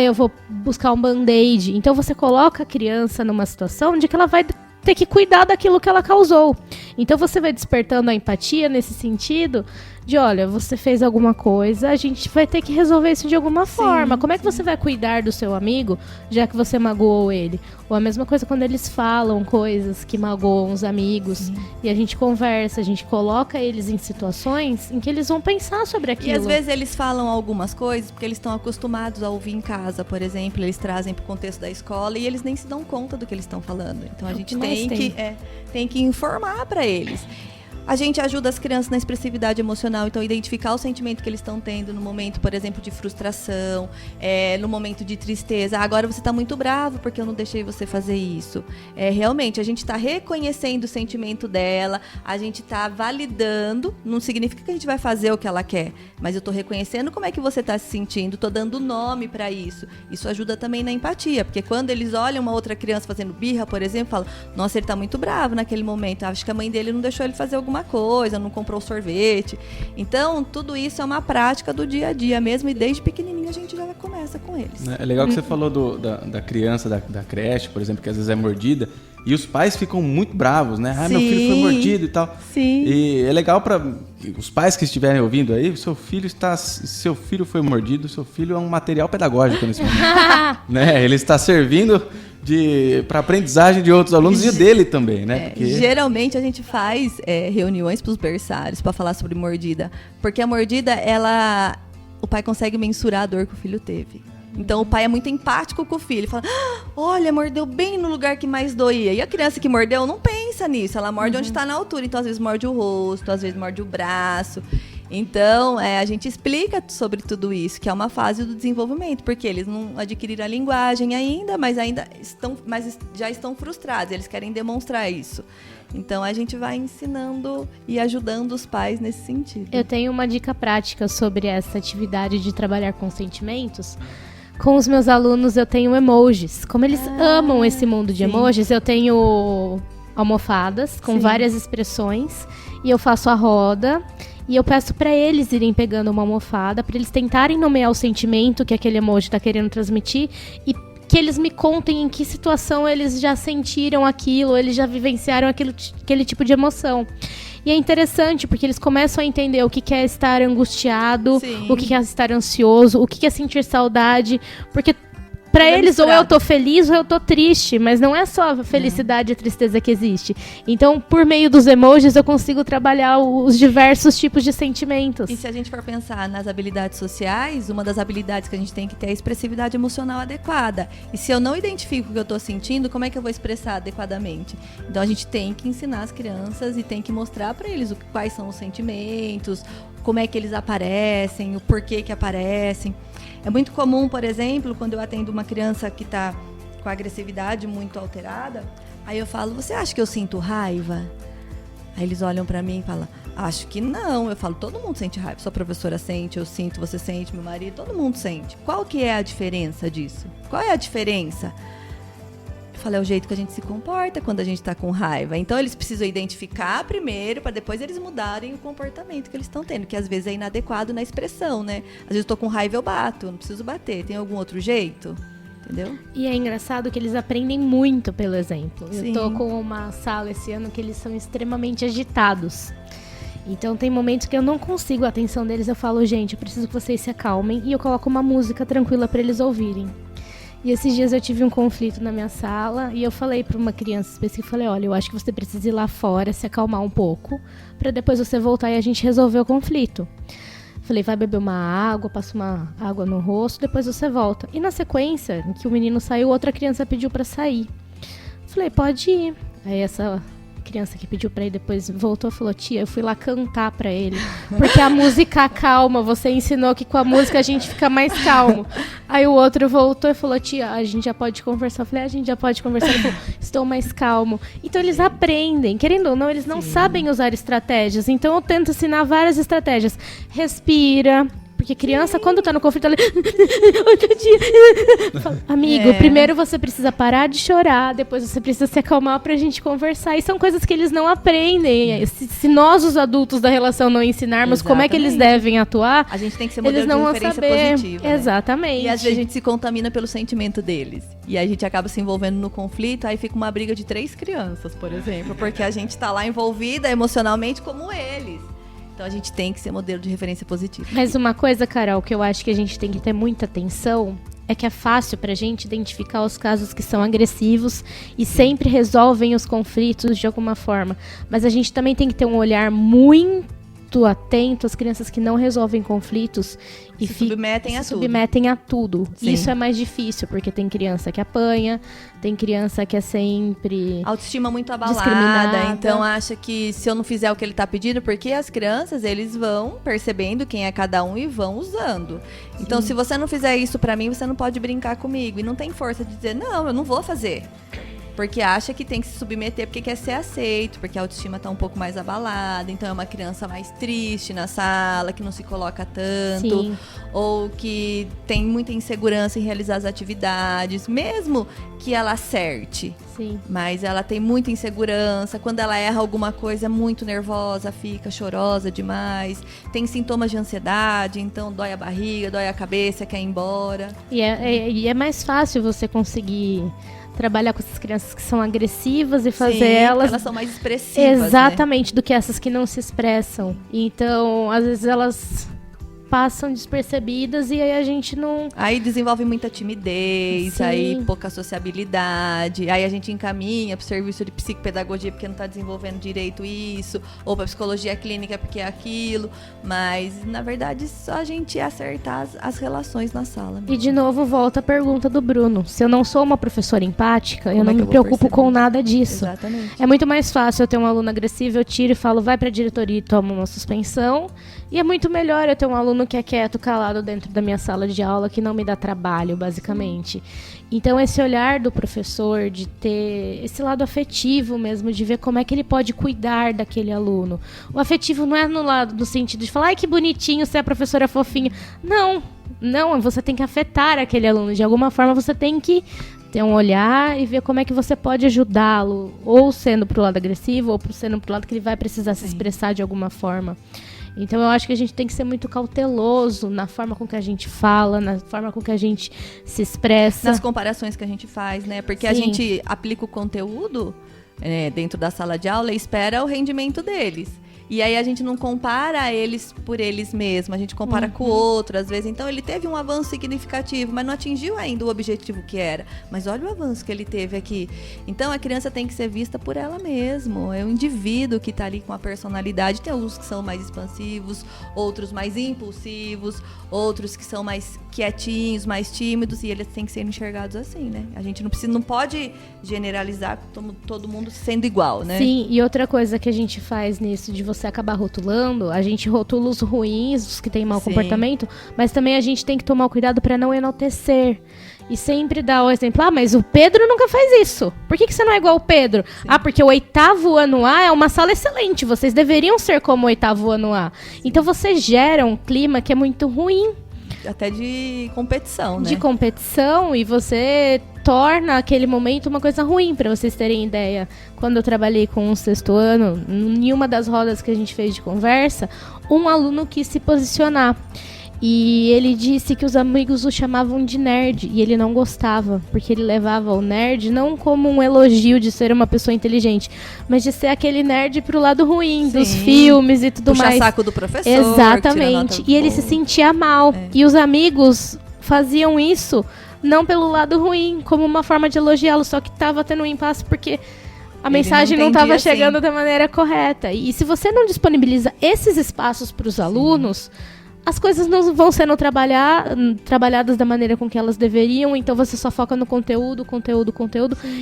Eu vou buscar um band-aid. Então você coloca a criança numa situação de que ela vai ter que cuidar daquilo que ela causou. Então você vai despertando a empatia nesse sentido de, olha, você fez alguma coisa, a gente vai ter que resolver isso de alguma forma. Como é que você vai cuidar do seu amigo, já que você magoou ele? Ou a mesma coisa quando eles falam coisas que magoam os amigos, e a gente conversa, a gente coloca eles em situações em que eles vão pensar sobre aquilo. E às vezes eles falam algumas coisas porque eles estão acostumados a ouvir em casa, por exemplo, eles trazem para o contexto da escola e eles nem se dão conta do que eles estão falando. Então a gente tem que informar para eles. A gente ajuda as crianças na expressividade emocional, então identificar o sentimento que eles estão tendo no momento, por exemplo, de frustração, no momento de tristeza. Agora você está muito bravo porque eu não deixei você fazer isso. Realmente, a gente está reconhecendo o sentimento dela, a gente está validando, não significa que a gente vai fazer o que ela quer, mas eu estou reconhecendo como é que você está se sentindo, estou dando nome para isso. Isso ajuda também na empatia, porque quando eles olham uma outra criança fazendo birra, por exemplo, falam, nossa, ele está muito bravo naquele momento, acho que a mãe dele não deixou ele fazer alguma coisa, não comprou sorvete. Então, tudo isso é uma prática do dia a dia mesmo, e desde pequenininho a gente já começa com eles. É legal que você falou da criança, da creche, por exemplo, que às vezes é mordida, e os pais ficam muito bravos, né? Meu filho foi mordido e tal. Sim. E é legal para os pais que estiverem ouvindo aí, seu filho foi mordido, seu filho é um material pedagógico nesse momento. Né? Ele está servindo para aprendizagem de outros alunos e dele também, né? Porque... Geralmente a gente faz reuniões para os berçários para falar sobre mordida, porque a mordida, o pai consegue mensurar a dor que o filho teve. Então o pai é muito empático com o filho, ele fala, olha, mordeu bem no lugar que mais doía. E a criança que mordeu não pensa nisso, ela morde onde está na altura, então às vezes morde o rosto, às vezes morde o braço. Então, a gente explica sobre tudo isso, que é uma fase do desenvolvimento, porque eles não adquiriram a linguagem ainda, mas já estão frustrados, eles querem demonstrar isso. Então, a gente vai ensinando e ajudando os pais nesse sentido. Eu tenho uma dica prática sobre essa atividade de trabalhar com sentimentos. Com os meus alunos, eu tenho emojis. Como eles amam esse mundo de emojis, eu tenho almofadas com várias expressões e eu faço a roda. E eu peço para eles irem pegando uma almofada, para eles tentarem nomear o sentimento que aquele emoji está querendo transmitir e que eles me contem em que situação eles já sentiram aquilo, eles já vivenciaram aquele tipo de emoção. E é interessante, porque eles começam a entender o que é estar angustiado, o que é estar ansioso, o que é sentir saudade, porque pra eles, ou eu tô feliz ou eu tô triste, mas não é só a felicidade e a tristeza que existe. Então, por meio dos emojis, eu consigo trabalhar os diversos tipos de sentimentos. E se a gente for pensar nas habilidades sociais, uma das habilidades que a gente tem que ter é a expressividade emocional adequada. E se eu não identifico o que eu tô sentindo, como é que eu vou expressar adequadamente? Então, a gente tem que ensinar as crianças e tem que mostrar para eles quais são os sentimentos, como é que eles aparecem, o porquê que aparecem. É muito comum, por exemplo, quando eu atendo uma criança que está com a agressividade muito alterada, aí eu falo, você acha que eu sinto raiva? Aí eles olham para mim e falam, acho que não. Eu falo, todo mundo sente raiva. Sua professora sente, eu sinto, você sente, meu marido, todo mundo sente. Qual que é a diferença disso? Qual é a diferença? Eu falei, é o jeito que a gente se comporta quando a gente está com raiva. Então, eles precisam identificar primeiro, para depois eles mudarem o comportamento que eles estão tendo, que às vezes é inadequado na expressão, né? Às vezes eu estou com raiva, eu bato, não preciso bater. Tem algum outro jeito? Entendeu? E é engraçado que eles aprendem muito pelo exemplo. Sim. Eu tô com uma sala esse ano que eles são extremamente agitados. Então, tem momentos que eu não consigo a atenção deles. Eu falo, gente, eu preciso que vocês se acalmem. E eu coloco uma música tranquila para eles ouvirem. E esses dias eu tive um conflito na minha sala e eu falei para uma criança específica, falei, olha, eu acho que você precisa ir lá fora, se acalmar um pouco, para depois você voltar e a gente resolver o conflito. Falei, vai beber uma água, passa uma água no rosto, depois você volta. E na sequência, em que o menino saiu, outra criança pediu para sair. Falei, pode ir. Aí essa criança que pediu pra ir depois voltou e falou, tia, eu fui lá cantar pra ele, porque a música acalma, você ensinou que com a música a gente fica mais calmo. Aí o outro voltou e falou, tia, a gente já pode conversar. Eu falei, a gente já pode conversar. Ele falou, estou mais calmo. Então eles aprendem, querendo ou não, eles não sabem usar estratégias, então eu tento ensinar várias estratégias. Respira. Porque criança, quando tá no conflito, ela... Amigo, primeiro você precisa parar de chorar, depois você precisa se acalmar pra gente conversar. E são coisas que eles não aprendem. Se nós, os adultos da relação, não ensinarmos como é que eles devem atuar, a gente tem que ser eles modelo não de vão referência saber. positiva. Né? Exatamente. E às vezes a gente se contamina pelo sentimento deles. E a gente acaba se envolvendo no conflito, aí fica uma briga de 3 crianças, por exemplo. Porque a gente tá lá envolvida emocionalmente como eles. Então a gente tem que ser modelo de referência positiva. Mas uma coisa, Carol, que eu acho que a gente tem que ter muita atenção é que é fácil pra gente identificar os casos que são agressivos e sempre resolvem os conflitos de alguma forma. Mas a gente também tem que ter um olhar muito atento às crianças que não resolvem conflitos e se submetem a tudo. Sim. Isso é mais difícil, porque tem criança que apanha, tem criança que é sempre autoestima muito abalada, discriminada. Então acha que se eu não fizer o que ele tá pedindo, porque as crianças, eles vão percebendo quem é cada um e vão usando. Sim. Então se você não fizer isso pra mim, você não pode brincar comigo. E não tem força de dizer, não, eu não vou fazer. Porque acha que tem que se submeter porque quer ser aceito, porque a autoestima tá um pouco mais abalada, então é uma criança mais triste na sala, que não se coloca tanto, Sim. ou que tem muita insegurança em realizar as atividades, mesmo que ela acerte. Sim. Mas ela tem muita insegurança, quando ela erra alguma coisa é muito nervosa, fica chorosa demais, tem sintomas de ansiedade, então dói a barriga, dói a cabeça, quer ir embora. E é mais fácil você conseguir trabalhar com essas crianças que são agressivas e fazer elas são mais expressivas, exatamente, né? Do que essas que não se expressam. Então, às vezes elas passam despercebidas e aí a gente não... Aí desenvolve muita timidez, Sim. aí pouca sociabilidade, aí a gente encaminha pro serviço de psicopedagogia porque não tá desenvolvendo direito isso, ou pra psicologia clínica porque é aquilo, mas na verdade só a gente acertar as relações na sala. E de novo volta a pergunta do Bruno. Se eu não sou uma professora empática, eu Como não é que me eu vou preocupo perceber? com nada disso. Exatamente. É muito mais fácil eu ter um aluno agressivo, eu tiro e falo, vai pra diretoria e toma uma suspensão. E é muito melhor eu ter um aluno que é quieto, calado dentro da minha sala de aula, que não me dá trabalho, basicamente. Então, esse olhar do professor, de ter esse lado afetivo mesmo, de ver como é que ele pode cuidar daquele aluno. O afetivo não é no sentido de falar, ai, que bonitinho, você é a professora fofinha. Não, você tem que afetar aquele aluno. De alguma forma, você tem que ter um olhar e ver como é que você pode ajudá-lo, ou sendo pro lado agressivo, ou sendo pro lado que ele vai precisar se expressar de alguma forma. Então eu acho que a gente tem que ser muito cauteloso na forma com que a gente fala, na forma com que a gente se expressa. Nas comparações que a gente faz, né? Porque a Sim. gente aplica o conteúdo dentro da sala de aula e espera o rendimento deles. E aí a gente não compara eles por eles mesmos, a gente compara com o outro, às vezes. Então ele teve um avanço significativo, mas não atingiu ainda o objetivo que era. Mas olha o avanço que ele teve aqui. Então a criança tem que ser vista por ela mesma. É o indivíduo que está ali com a personalidade. Tem alguns que são mais expansivos, outros mais impulsivos, outros que são mais quietinhos, mais tímidos, e eles têm que ser enxergados assim, né? A gente não pode generalizar todo mundo sendo igual, né? Sim, e outra coisa que a gente faz nisso de você acabar rotulando, a gente rotula os ruins, os que têm mau Sim. comportamento, mas também a gente tem que tomar o cuidado para não enaltecer. E sempre dar o exemplo, mas o Pedro nunca faz isso. Por que você não é igual ao Pedro? Sim. Porque o 8º ano A é uma sala excelente, vocês deveriam ser como o 8º ano A. Então você gera um clima que é muito ruim. Até de competição, né? De competição, e você torna aquele momento uma coisa ruim, para vocês terem ideia. Quando eu trabalhei com o 6º ano, em uma das rodas que a gente fez de conversa, um aluno quis se posicionar. E ele disse que os amigos o chamavam de nerd, e ele não gostava, porque ele levava o nerd não como um elogio de ser uma pessoa inteligente, mas de ser aquele nerd pro lado ruim, Sim. dos filmes e tudo mais. Puxa saco do professor. Exatamente. E ele se sentia mal. E os amigos faziam isso não pelo lado ruim, como uma forma de elogiá-lo, só que tava tendo um impasse porque a mensagem não estava chegando da maneira correta. E se você não disponibiliza esses espaços para os alunos, as coisas não vão sendo trabalhadas da maneira com que elas deveriam, então você só foca no conteúdo,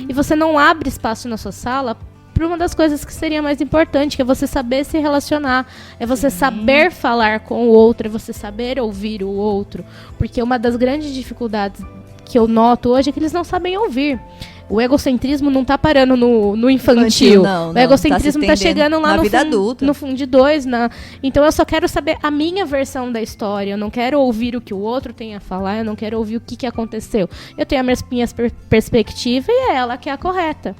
e você não abre espaço na sua sala para uma das coisas que seria mais importante, que é você saber se relacionar, é você saber falar com o outro, é você saber ouvir o outro, porque uma das grandes dificuldades que eu noto hoje é que eles não sabem ouvir. O egocentrismo não tá parando no infantil. Não, o egocentrismo tá chegando lá na vida adulta. No fundo 2. Então eu só quero saber a minha versão da história. Eu não quero ouvir o que o outro tem a falar. Eu não quero ouvir o que aconteceu. Eu tenho a minha perspectiva e é ela que é a correta.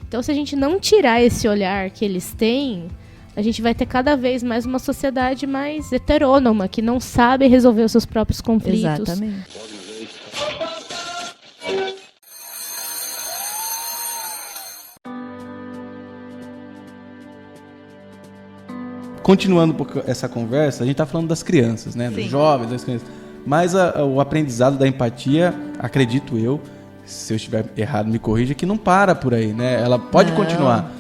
Então se a gente não tirar esse olhar que eles têm, a gente vai ter cada vez mais uma sociedade mais heterônoma, que não sabe resolver os seus próprios conflitos. Exatamente. Continuando um pouco essa conversa, a gente está falando das crianças, né? Dos jovens, das crianças. Mas o aprendizado da empatia, acredito eu, se eu estiver errado, me corrija, que não para por aí, né? Ela pode continuar.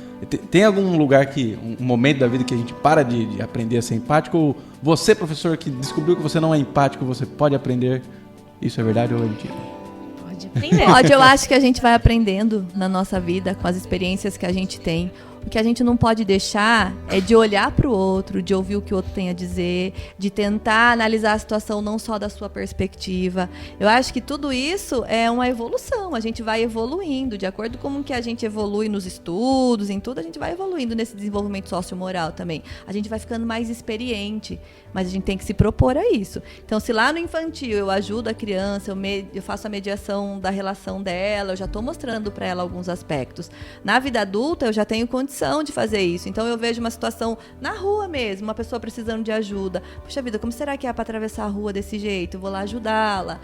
Tem algum lugar um momento da vida que a gente para de aprender a ser empático? Ou você, professor, que descobriu que você não é empático, você pode aprender? Isso é verdade ou é mentira? Pode aprender. Pode, eu acho que a gente vai aprendendo na nossa vida com as experiências que a gente tem. O que a gente não pode deixar é de olhar para o outro, de ouvir o que o outro tem a dizer, de tentar analisar a situação não só da sua perspectiva. Eu acho que tudo isso é uma evolução, a gente vai evoluindo, de acordo com que a gente evolui nos estudos, em tudo, a gente vai evoluindo nesse desenvolvimento sociomoral também. A gente vai ficando mais experiente, mas a gente tem que se propor a isso. Então, se lá no infantil eu ajudo a criança, eu faço a mediação da relação dela, eu já estou mostrando para ela alguns aspectos. Na vida adulta, eu já tenho condição condição de fazer isso. Então eu vejo uma situação na rua mesmo, uma pessoa precisando de ajuda. Puxa vida, como será que é para atravessar a rua desse jeito? Eu vou lá ajudá-la.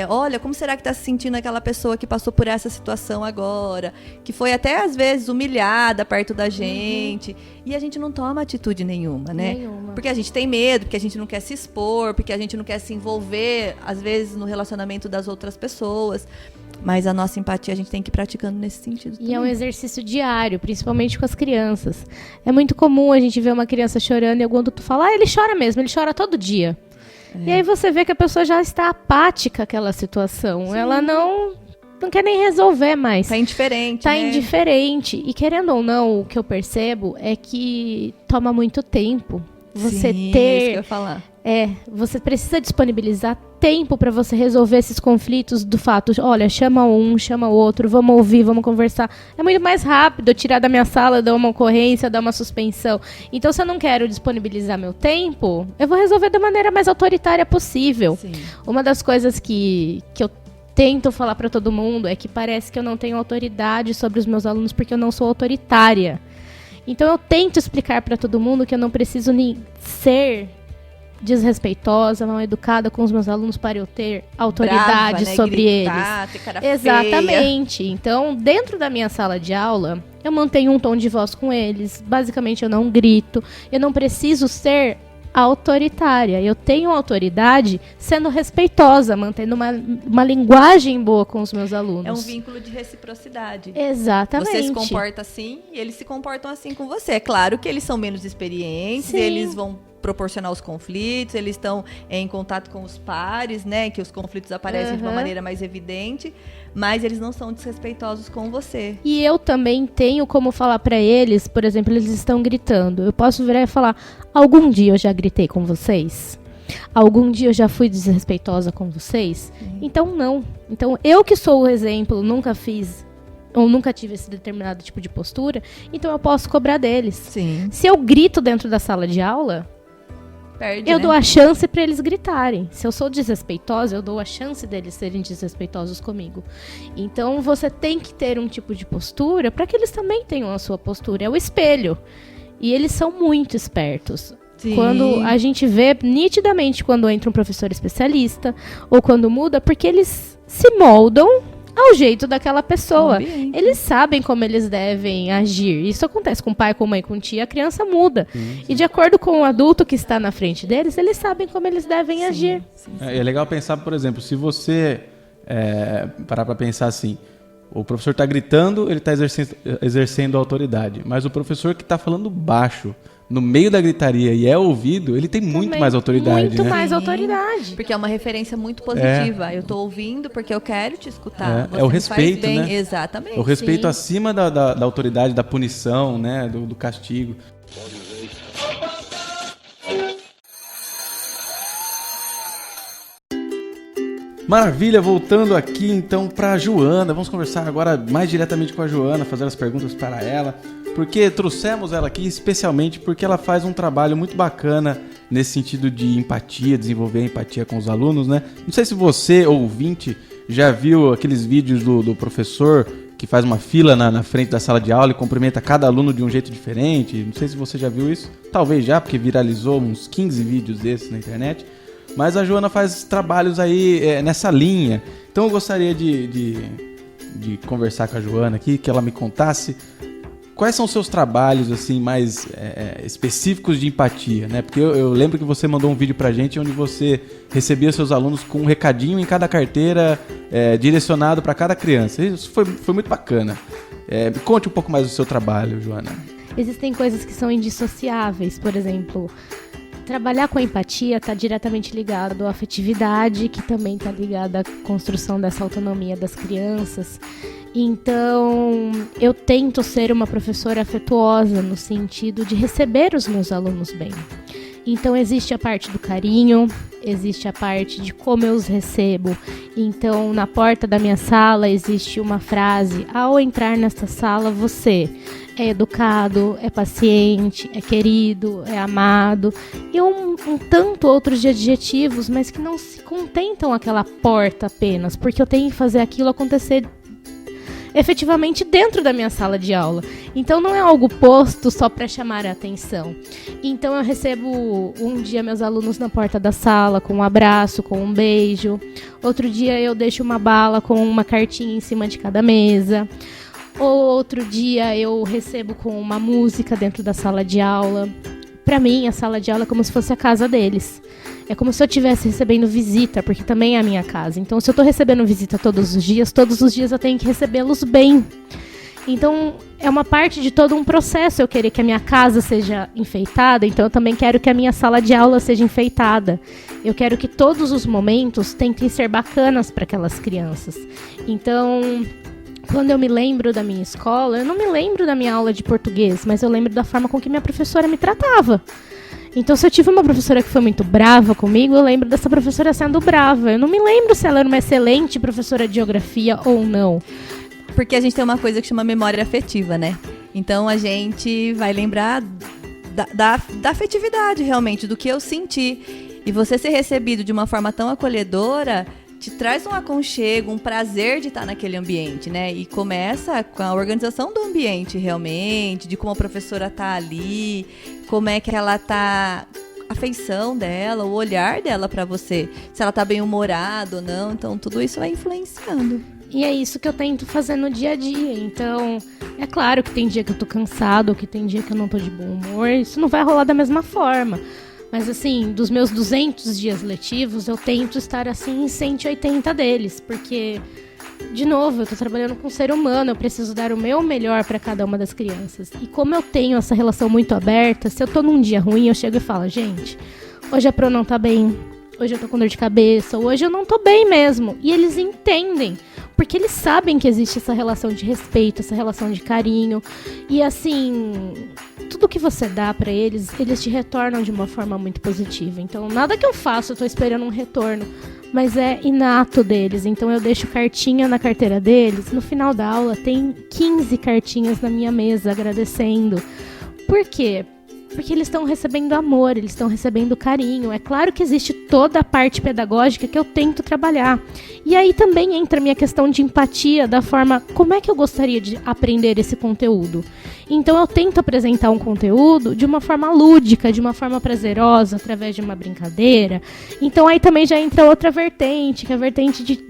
Olha, como será que está se sentindo aquela pessoa que passou por essa situação agora? Que foi até às vezes humilhada perto da gente. E a gente não toma atitude nenhuma, né? Nenhuma. Porque a gente tem medo, porque a gente não quer se expor, porque a gente não quer se envolver, às vezes, no relacionamento das outras pessoas. Mas a nossa empatia a gente tem que ir praticando nesse sentido. E é um exercício diário, principalmente com as crianças. É muito comum a gente ver uma criança chorando e quando tu fala, ele chora mesmo, ele chora todo dia. E aí você vê que a pessoa já está apática àquela situação. Sim. Ela não quer nem resolver mais. Tá indiferente, Tá indiferente. E querendo ou não, o que eu percebo é que toma muito tempo. Você Sim, ter... isso que eu ia falar. Você precisa disponibilizar tempo para você resolver esses conflitos do fato, olha, chama um, chama o outro, vamos ouvir, vamos conversar. É muito mais rápido eu tirar da minha sala, dar uma ocorrência, dar uma suspensão. Então, se eu não quero disponibilizar meu tempo, eu vou resolver da maneira mais autoritária possível. Sim. Uma das coisas que eu tento falar para todo mundo é que parece que eu não tenho autoridade sobre os meus alunos porque eu não sou autoritária. Então, eu tento explicar para todo mundo que eu não preciso ser desrespeitosa, mal educada com os meus alunos para eu ter autoridade Brava, né? sobre Gritar, eles. ter cara Exatamente. feia. Então, dentro da minha sala de aula, eu mantenho um tom de voz com eles. Basicamente, eu não grito. Eu não preciso ser autoritária. Eu tenho autoridade sendo respeitosa, mantendo uma linguagem boa com os meus alunos. É um vínculo de reciprocidade. Exatamente. Você se comporta assim e eles se comportam assim com você. É claro que eles são menos experientes, Sim. eles vão proporcionar os conflitos, eles estão em contato com os pares, né, que os conflitos aparecem de uma maneira mais evidente, mas eles não são desrespeitosos com você. E eu também tenho como falar pra eles, por exemplo, eles estão gritando. Eu posso virar e falar, algum dia eu já gritei com vocês? Algum dia eu já fui desrespeitosa com vocês? Então não. Então eu que sou o exemplo, nunca fiz ou nunca tive esse determinado tipo de postura, então eu posso cobrar deles. Sim. Se eu grito dentro da sala de aula, Perde, eu né? dou a chance para eles gritarem. Se eu sou desrespeitosa, eu dou a chance deles serem desrespeitosos comigo. Então, você tem que ter um tipo de postura para que eles também tenham a sua postura. É o espelho. E eles são muito espertos. Sim. Quando a gente vê nitidamente quando entra um professor especialista ou quando muda, porque eles se moldam ao jeito daquela pessoa. Eles sabem como eles devem agir. Isso acontece com pai, com mãe, com tia. A criança muda. E de acordo com o adulto que está na frente deles, eles sabem como eles devem agir. É legal pensar, por exemplo, se você parar para pensar assim, o professor está gritando, ele está exercendo a autoridade. Mas o professor que está falando baixo, no meio da gritaria e é ouvido, ele tem muito Também, mais autoridade, muito né? mais autoridade. Porque é uma referência muito positiva. Eu tô ouvindo porque eu quero te escutar. É o respeito, faz bem. né? Exatamente. O respeito Sim. acima da autoridade, da punição, né? Do castigo. Maravilha, voltando aqui então para a Joana. Vamos conversar agora mais diretamente com a Joana, fazer as perguntas para ela, porque trouxemos ela aqui especialmente porque ela faz um trabalho muito bacana nesse sentido de empatia, desenvolver a empatia com os alunos, né? Não sei se você, ouvinte, já viu aqueles vídeos do professor que faz uma fila na frente da sala de aula e cumprimenta cada aluno de um jeito diferente. Não sei se você já viu isso. Talvez já, porque viralizou uns 15 vídeos desses na internet. Mas a Joana faz trabalhos aí nessa linha. Então eu gostaria de conversar com a Joana aqui, que ela me contasse quais são os seus trabalhos assim mais específicos de empatia, né? Porque eu lembro que você mandou um vídeo pra gente onde você recebia seus alunos com um recadinho em cada carteira direcionado para cada criança. Isso foi muito bacana. Me conte um pouco mais do seu trabalho, Joana. Existem coisas que são indissociáveis, por exemplo... Trabalhar com a empatia está diretamente ligado à afetividade, que também está ligada à construção dessa autonomia das crianças. Então, eu tento ser uma professora afetuosa no sentido de receber os meus alunos bem. Então, existe a parte do carinho, existe a parte de como eu os recebo. Então, na porta da minha sala existe uma frase: ao entrar nesta sala, você é educado, é paciente, é querido, é amado. E um tanto outros de adjetivos, mas que não se contentam aquela porta apenas, porque eu tenho que fazer aquilo acontecer efetivamente dentro da minha sala de aula. Então não é algo posto só para chamar a atenção. Então eu recebo um dia meus alunos na porta da sala com um abraço, com um beijo. Outro dia eu deixo uma bala com uma cartinha em cima de cada mesa. Ou outro dia eu recebo com uma música dentro da sala de aula. Para mim, a sala de aula é como se fosse a casa deles. É como se eu estivesse recebendo visita, porque também é a minha casa. Então, se eu estou recebendo visita todos os dias eu tenho que recebê-los bem. Então, é uma parte de todo um processo eu querer que a minha casa seja enfeitada, então eu também quero que a minha sala de aula seja enfeitada. Eu quero que todos os momentos tentem ser bacanas para aquelas crianças. Então, quando eu me lembro da minha escola, eu não me lembro da minha aula de português, mas eu lembro da forma com que minha professora me tratava. Então, se eu tive uma professora que foi muito brava comigo, eu lembro dessa professora sendo brava. Eu não me lembro se ela era uma excelente professora de geografia ou não. Porque a gente tem uma coisa que chama memória afetiva, né? Então, a gente vai lembrar da afetividade, realmente, do que eu senti. E você ser recebido de uma forma tão acolhedora te traz um aconchego, um prazer de estar naquele ambiente, né? E começa com a organização do ambiente, realmente, de como a professora tá ali, como é que ela tá, a feição dela, o olhar dela para você, se ela tá bem humorada ou não. Então, tudo isso vai influenciando. E é isso que eu tento fazer no dia a dia. Então, é claro que tem dia que eu tô cansado, ou que tem dia que eu não tô de bom humor. Isso não vai rolar da mesma forma. Mas, assim, dos meus 200 dias letivos, eu tento estar, assim, em 180 deles. Porque, de novo, eu tô trabalhando com um ser humano, eu preciso dar o meu melhor para cada uma das crianças. E como eu tenho essa relação muito aberta, se eu tô num dia ruim, eu chego e falo, gente, hoje a Pro não tá bem, hoje eu tô com dor de cabeça, hoje eu não tô bem mesmo. E eles entendem. Porque eles sabem que existe essa relação de respeito, essa relação de carinho. E assim, tudo que você dá pra eles, eles te retornam de uma forma muito positiva. Então, nada que eu faço, eu tô esperando um retorno. Mas é inato deles. Então, eu deixo cartinha na carteira deles. No final da aula, tem 15 cartinhas na minha mesa agradecendo. Por quê? Porque eles estão recebendo amor, eles estão recebendo carinho. É claro que existe toda a parte pedagógica que eu tento trabalhar. E aí também entra a minha questão de empatia, da forma, como é que eu gostaria de aprender esse conteúdo? Então eu tento apresentar um conteúdo de uma forma lúdica, de uma forma prazerosa, através de uma brincadeira. Então aí também já entra outra vertente, que é a vertente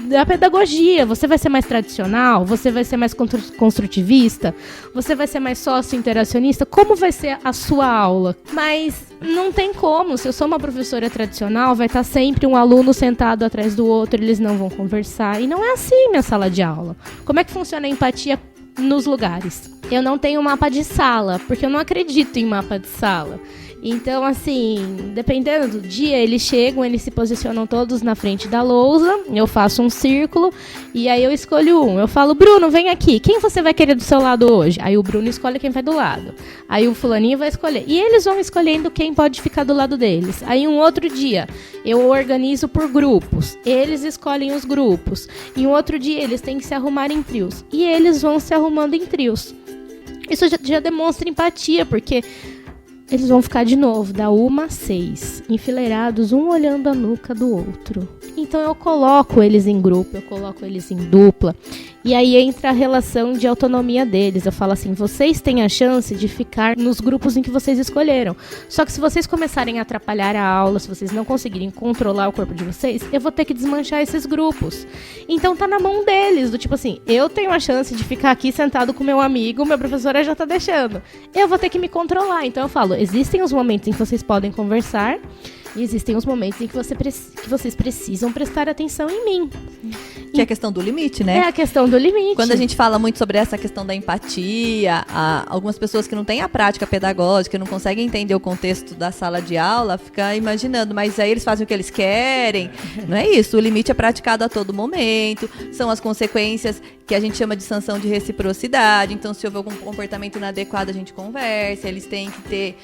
da pedagogia. Você vai ser mais tradicional? Você vai ser mais construtivista? Você vai ser mais sócio-interacionista? Como vai ser a sua aula? Mas não tem como. Se eu sou uma professora tradicional, vai estar sempre um aluno sentado atrás do outro, eles não vão conversar. E não é assim minha sala de aula. Como é que funciona a empatia nos lugares? Eu não tenho mapa de sala, porque eu não acredito em mapa de sala. Então, assim, dependendo do dia, eles chegam, eles se posicionam todos na frente da lousa, eu faço um círculo, e aí eu escolho um. Eu falo, Bruno, vem aqui, quem você vai querer do seu lado hoje? Aí o Bruno escolhe quem vai do lado. Aí o fulaninho vai escolher. E eles vão escolhendo quem pode ficar do lado deles. Aí um outro dia, eu organizo por grupos. Eles escolhem os grupos. E um outro dia, eles têm que se arrumar em trios. E eles vão se arrumando em trios. Isso já demonstra empatia, porque eles vão ficar de novo, da 1 a 6, enfileirados, um olhando a nuca do outro. Então eu coloco eles em grupo, eu coloco eles em dupla. E aí entra a relação de autonomia deles. Eu falo assim, vocês têm a chance de ficar nos grupos em que vocês escolheram. Só que se vocês começarem a atrapalhar a aula, se vocês não conseguirem controlar o corpo de vocês, eu vou ter que desmanchar esses grupos. Então tá na mão deles, do tipo assim, eu tenho a chance de ficar aqui sentado com meu amigo, minha professora já tá deixando. Eu vou ter que me controlar. Então eu falo, existem os momentos em que vocês podem conversar, e existem os momentos em que vocês precisam prestar atenção em mim. Que é a questão do limite, né? É a questão do limite. Quando a gente fala muito sobre essa questão da empatia, algumas pessoas que não têm a prática pedagógica, não conseguem entender o contexto da sala de aula, ficam imaginando, mas aí eles fazem o que eles querem. Não é isso, o limite é praticado a todo momento, são as consequências que a gente chama de sanção de reciprocidade. Então, se houver algum comportamento inadequado, a gente conversa, eles têm que ter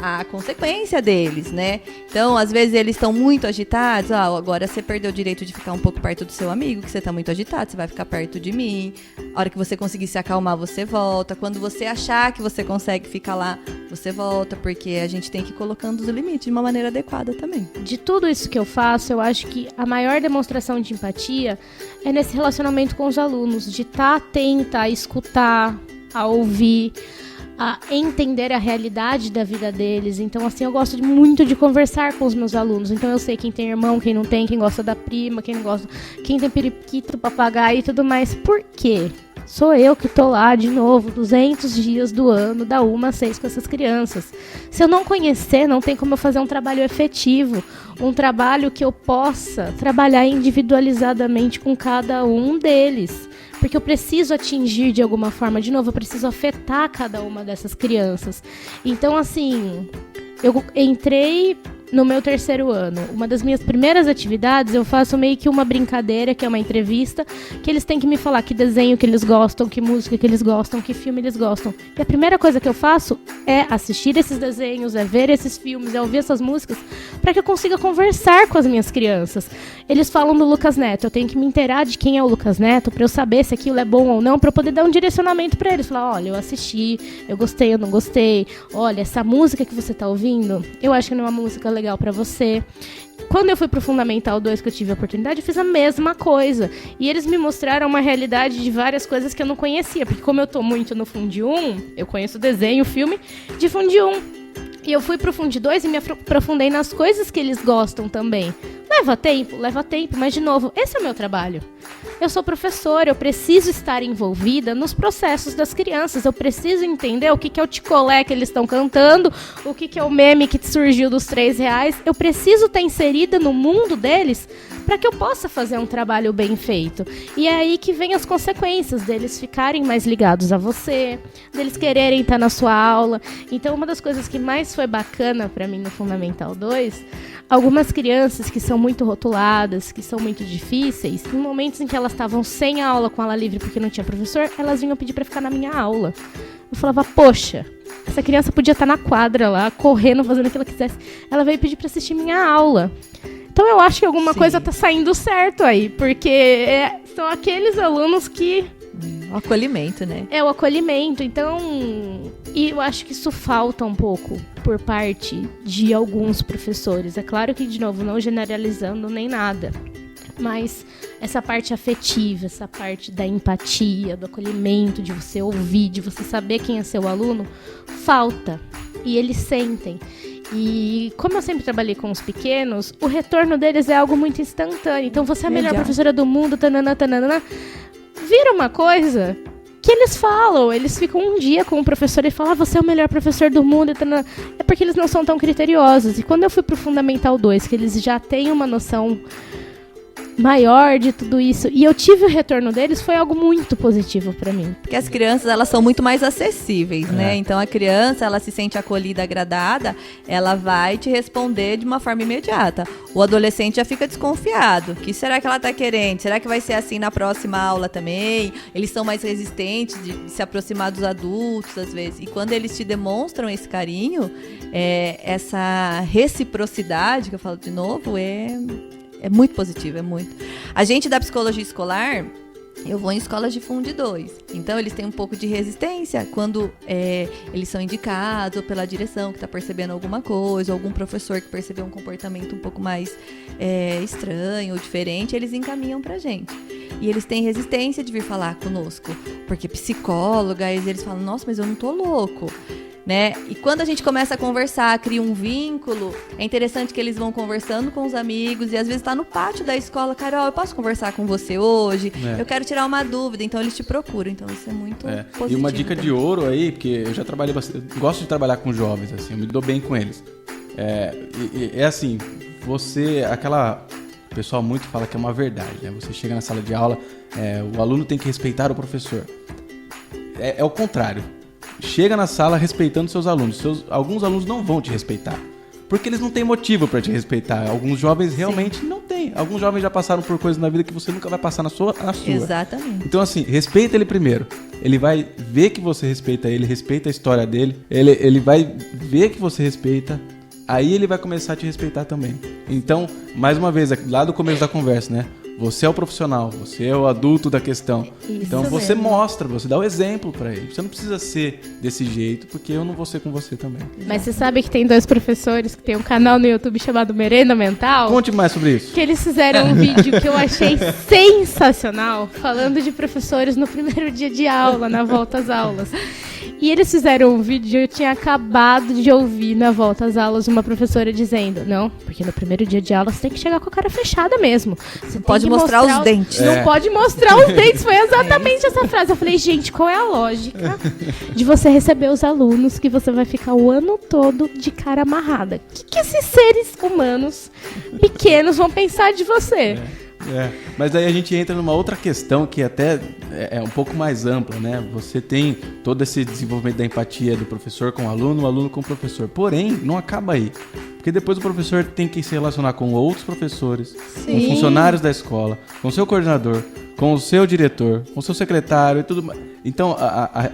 a consequência deles, né? Então, às vezes, eles estão muito agitados. Agora você perdeu o direito de ficar um pouco perto do seu amigo, que você está muito agitado, você vai ficar perto de mim. A hora que você conseguir se acalmar, você volta. Quando você achar que você consegue ficar lá, você volta, porque a gente tem que ir colocando os limites de uma maneira adequada também. De tudo isso que eu faço, eu acho que a maior demonstração de empatia é nesse relacionamento com os alunos, de estar atenta, a escutar, a ouvir, a entender a realidade da vida deles. Então, assim, eu gosto muito de conversar com os meus alunos. Então, eu sei quem tem irmão, quem não tem, quem gosta da prima, quem não gosta, quem tem periquito, papagaio e tudo mais. Por quê? Sou eu que tô lá de novo, 200 dias do ano, da 1 às 6 com essas crianças. Se eu não conhecer, não tem como eu fazer um trabalho efetivo, um trabalho que eu possa trabalhar individualizadamente com cada um deles. Porque eu preciso atingir de alguma forma, de novo, eu preciso afetar cada uma dessas crianças. Então, assim, eu entrei no meu 3º ano. Uma das minhas primeiras atividades, eu faço meio que uma brincadeira, que é uma entrevista, que eles têm que me falar que desenho que eles gostam, que música que eles gostam, que filme eles gostam. E a primeira coisa que eu faço é assistir esses desenhos, é ver esses filmes, é ouvir essas músicas, para que eu consiga conversar com as minhas crianças. Eles falam do Lucas Neto, eu tenho que me inteirar de quem é o Lucas Neto, para eu saber se aquilo é bom ou não, para eu poder dar um direcionamento para eles. Falar, olha, eu assisti, eu gostei, eu não gostei. Olha, essa música que você tá ouvindo, eu acho que não é uma música legal para você. Quando eu fui pro Fundamental 2, que eu tive a oportunidade, eu fiz a mesma coisa. E eles me mostraram uma realidade de várias coisas que eu não conhecia. Porque como eu tô muito no Fundi 1, eu conheço o desenho, o filme de Fundi 1. E eu fui pro Fundi 2 e me aprofundei nas coisas que eles gostam também. Leva tempo, mas de novo, esse é o meu trabalho. Eu sou professora, eu preciso estar envolvida nos processos das crianças, eu preciso entender o que é o ticolé que eles estão cantando, o que é o meme que surgiu dos R$3, eu preciso estar inserida no mundo deles para que eu possa fazer um trabalho bem feito. E é aí que vem as consequências deles ficarem mais ligados a você, deles quererem estar na sua aula. Então, uma das coisas que mais foi bacana para mim no Fundamental 2, algumas crianças que são muito rotuladas, que são muito difíceis, em momentos em que elas estavam sem aula, com aula livre porque não tinha professor, elas vinham pedir para ficar na minha aula. Eu falava, poxa, essa criança podia estar na quadra lá, correndo, fazendo o que ela quisesse. Ela veio pedir para assistir minha aula. Então eu acho que alguma coisa tá saindo certo aí, porque são aqueles alunos que... O acolhimento, né? É o acolhimento, então... E eu acho que isso falta um pouco por parte de alguns professores. É claro que, de novo, não generalizando nem nada, mas essa parte afetiva, essa parte da empatia, do acolhimento, de você ouvir, de você saber quem é seu aluno, falta. E eles sentem. E como eu sempre trabalhei com os pequenos, o retorno deles é algo muito instantâneo. Então, você é a melhor professora do mundo, tanana, tanana. Vira uma coisa que eles falam. Eles ficam um dia com o professor e falam, você é o melhor professor do mundo. Tanana. É porque eles não são tão criteriosos. E quando eu fui pro Fundamental 2, que eles já têm uma noção maior de tudo isso, e eu tive o retorno deles, foi algo muito positivo pra mim. Porque as crianças, elas são muito mais acessíveis, né? Então a criança, ela se sente acolhida, agradada, ela vai te responder de uma forma imediata. O adolescente já fica desconfiado. O que será que ela tá querendo? Será que vai ser assim na próxima aula também? Eles são mais resistentes de se aproximar dos adultos, às vezes. E quando eles te demonstram esse carinho, essa reciprocidade, que eu falo de novo, é muito positivo, é muito. A gente da psicologia escolar, eu vou em escolas de Fundi 2. Então, eles têm um pouco de resistência quando eles são indicados, ou pela direção que está percebendo alguma coisa, ou algum professor que percebeu um comportamento um pouco mais estranho ou diferente, eles encaminham pra gente. E eles têm resistência de vir falar conosco, porque psicóloga, eles falam, nossa, mas eu não tô louco. Né? E quando a gente começa a conversar, cria um vínculo, é interessante que eles vão conversando com os amigos e às vezes está no pátio da escola, Carol, eu posso conversar com você hoje? Eu quero tirar uma dúvida, então eles te procuram, então isso é muito positivo. E uma dica de ouro aí, porque eu já trabalhei bastante, gosto de trabalhar com jovens, assim, eu me dou bem com eles. É assim, o pessoal muito fala que é uma verdade, né? Você chega na sala de aula, o aluno tem que respeitar o professor. É o contrário. Chega na sala respeitando seus alunos. Alguns alunos não vão te respeitar, porque eles não têm motivo para te respeitar. Alguns jovens realmente não têm. Alguns jovens já passaram por coisas na vida que você nunca vai passar na sua. Exatamente. Então, assim, respeita ele primeiro. Ele vai ver que você respeita ele, respeita a história dele. Ele vai ver que você respeita. aí ele vai começar a te respeitar também. Então, mais uma vez, lá do começo da conversa, né? Você é o profissional, você é o adulto da questão. Então você mostra, você dá o exemplo pra ele. Você não precisa ser desse jeito, porque eu não vou ser com você também. Mas você sabe que tem 2 professores que tem um canal no YouTube chamado Merenda Mental? Conte mais sobre isso. Que eles fizeram um vídeo que eu achei sensacional, falando de professores no primeiro dia de aula, na volta às aulas. E eles fizeram um vídeo e eu tinha acabado de ouvir na volta às aulas uma professora dizendo: não, porque no primeiro dia de aula você tem que chegar com a cara fechada mesmo. Você pode mostrar os dentes. Não pode mostrar os dentes. Foi exatamente essa frase. Eu falei, gente, qual é a lógica de você receber os alunos que você vai ficar o ano todo de cara amarrada? O que esses seres humanos pequenos vão pensar de você? Mas aí a gente entra numa outra questão que até é um pouco mais ampla, né? Você tem todo esse desenvolvimento da empatia do professor com o aluno com o professor. Porém, não acaba aí. Porque depois o professor tem que se relacionar com outros professores, com funcionários da escola, com o seu coordenador, com o seu diretor, com o seu secretário e tudo mais. Então,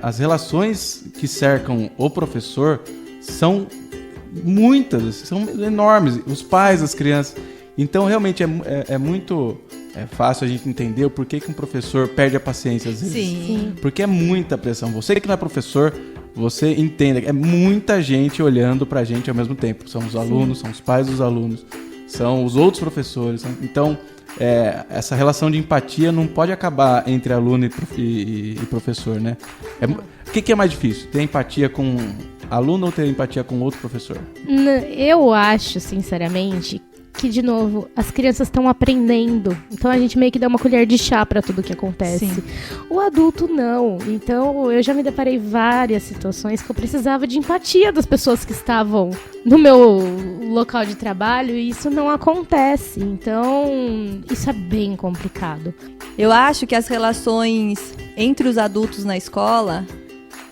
as relações que cercam o professor são muitas, são enormes. Os pais, as crianças. Então, realmente, é muito fácil a gente entender o porquê que um professor perde a paciência às vezes. Sim. Porque é muita pressão. Você que não é professor, você entenda que é muita gente olhando pra gente ao mesmo tempo. São os alunos, são os pais dos alunos, são os outros professores. Então, essa relação de empatia não pode acabar entre aluno e professor, né? O que é mais difícil? Ter empatia com aluno ou ter empatia com outro professor? Eu acho, sinceramente, que, de novo, as crianças estão aprendendo. Então, a gente meio que dá uma colher de chá para tudo que acontece. Sim. O adulto, não. Então, eu já me deparei várias situações que eu precisava de empatia das pessoas que estavam no meu local de trabalho e isso não acontece. Então, isso é bem complicado. Eu acho que as relações entre os adultos na escola,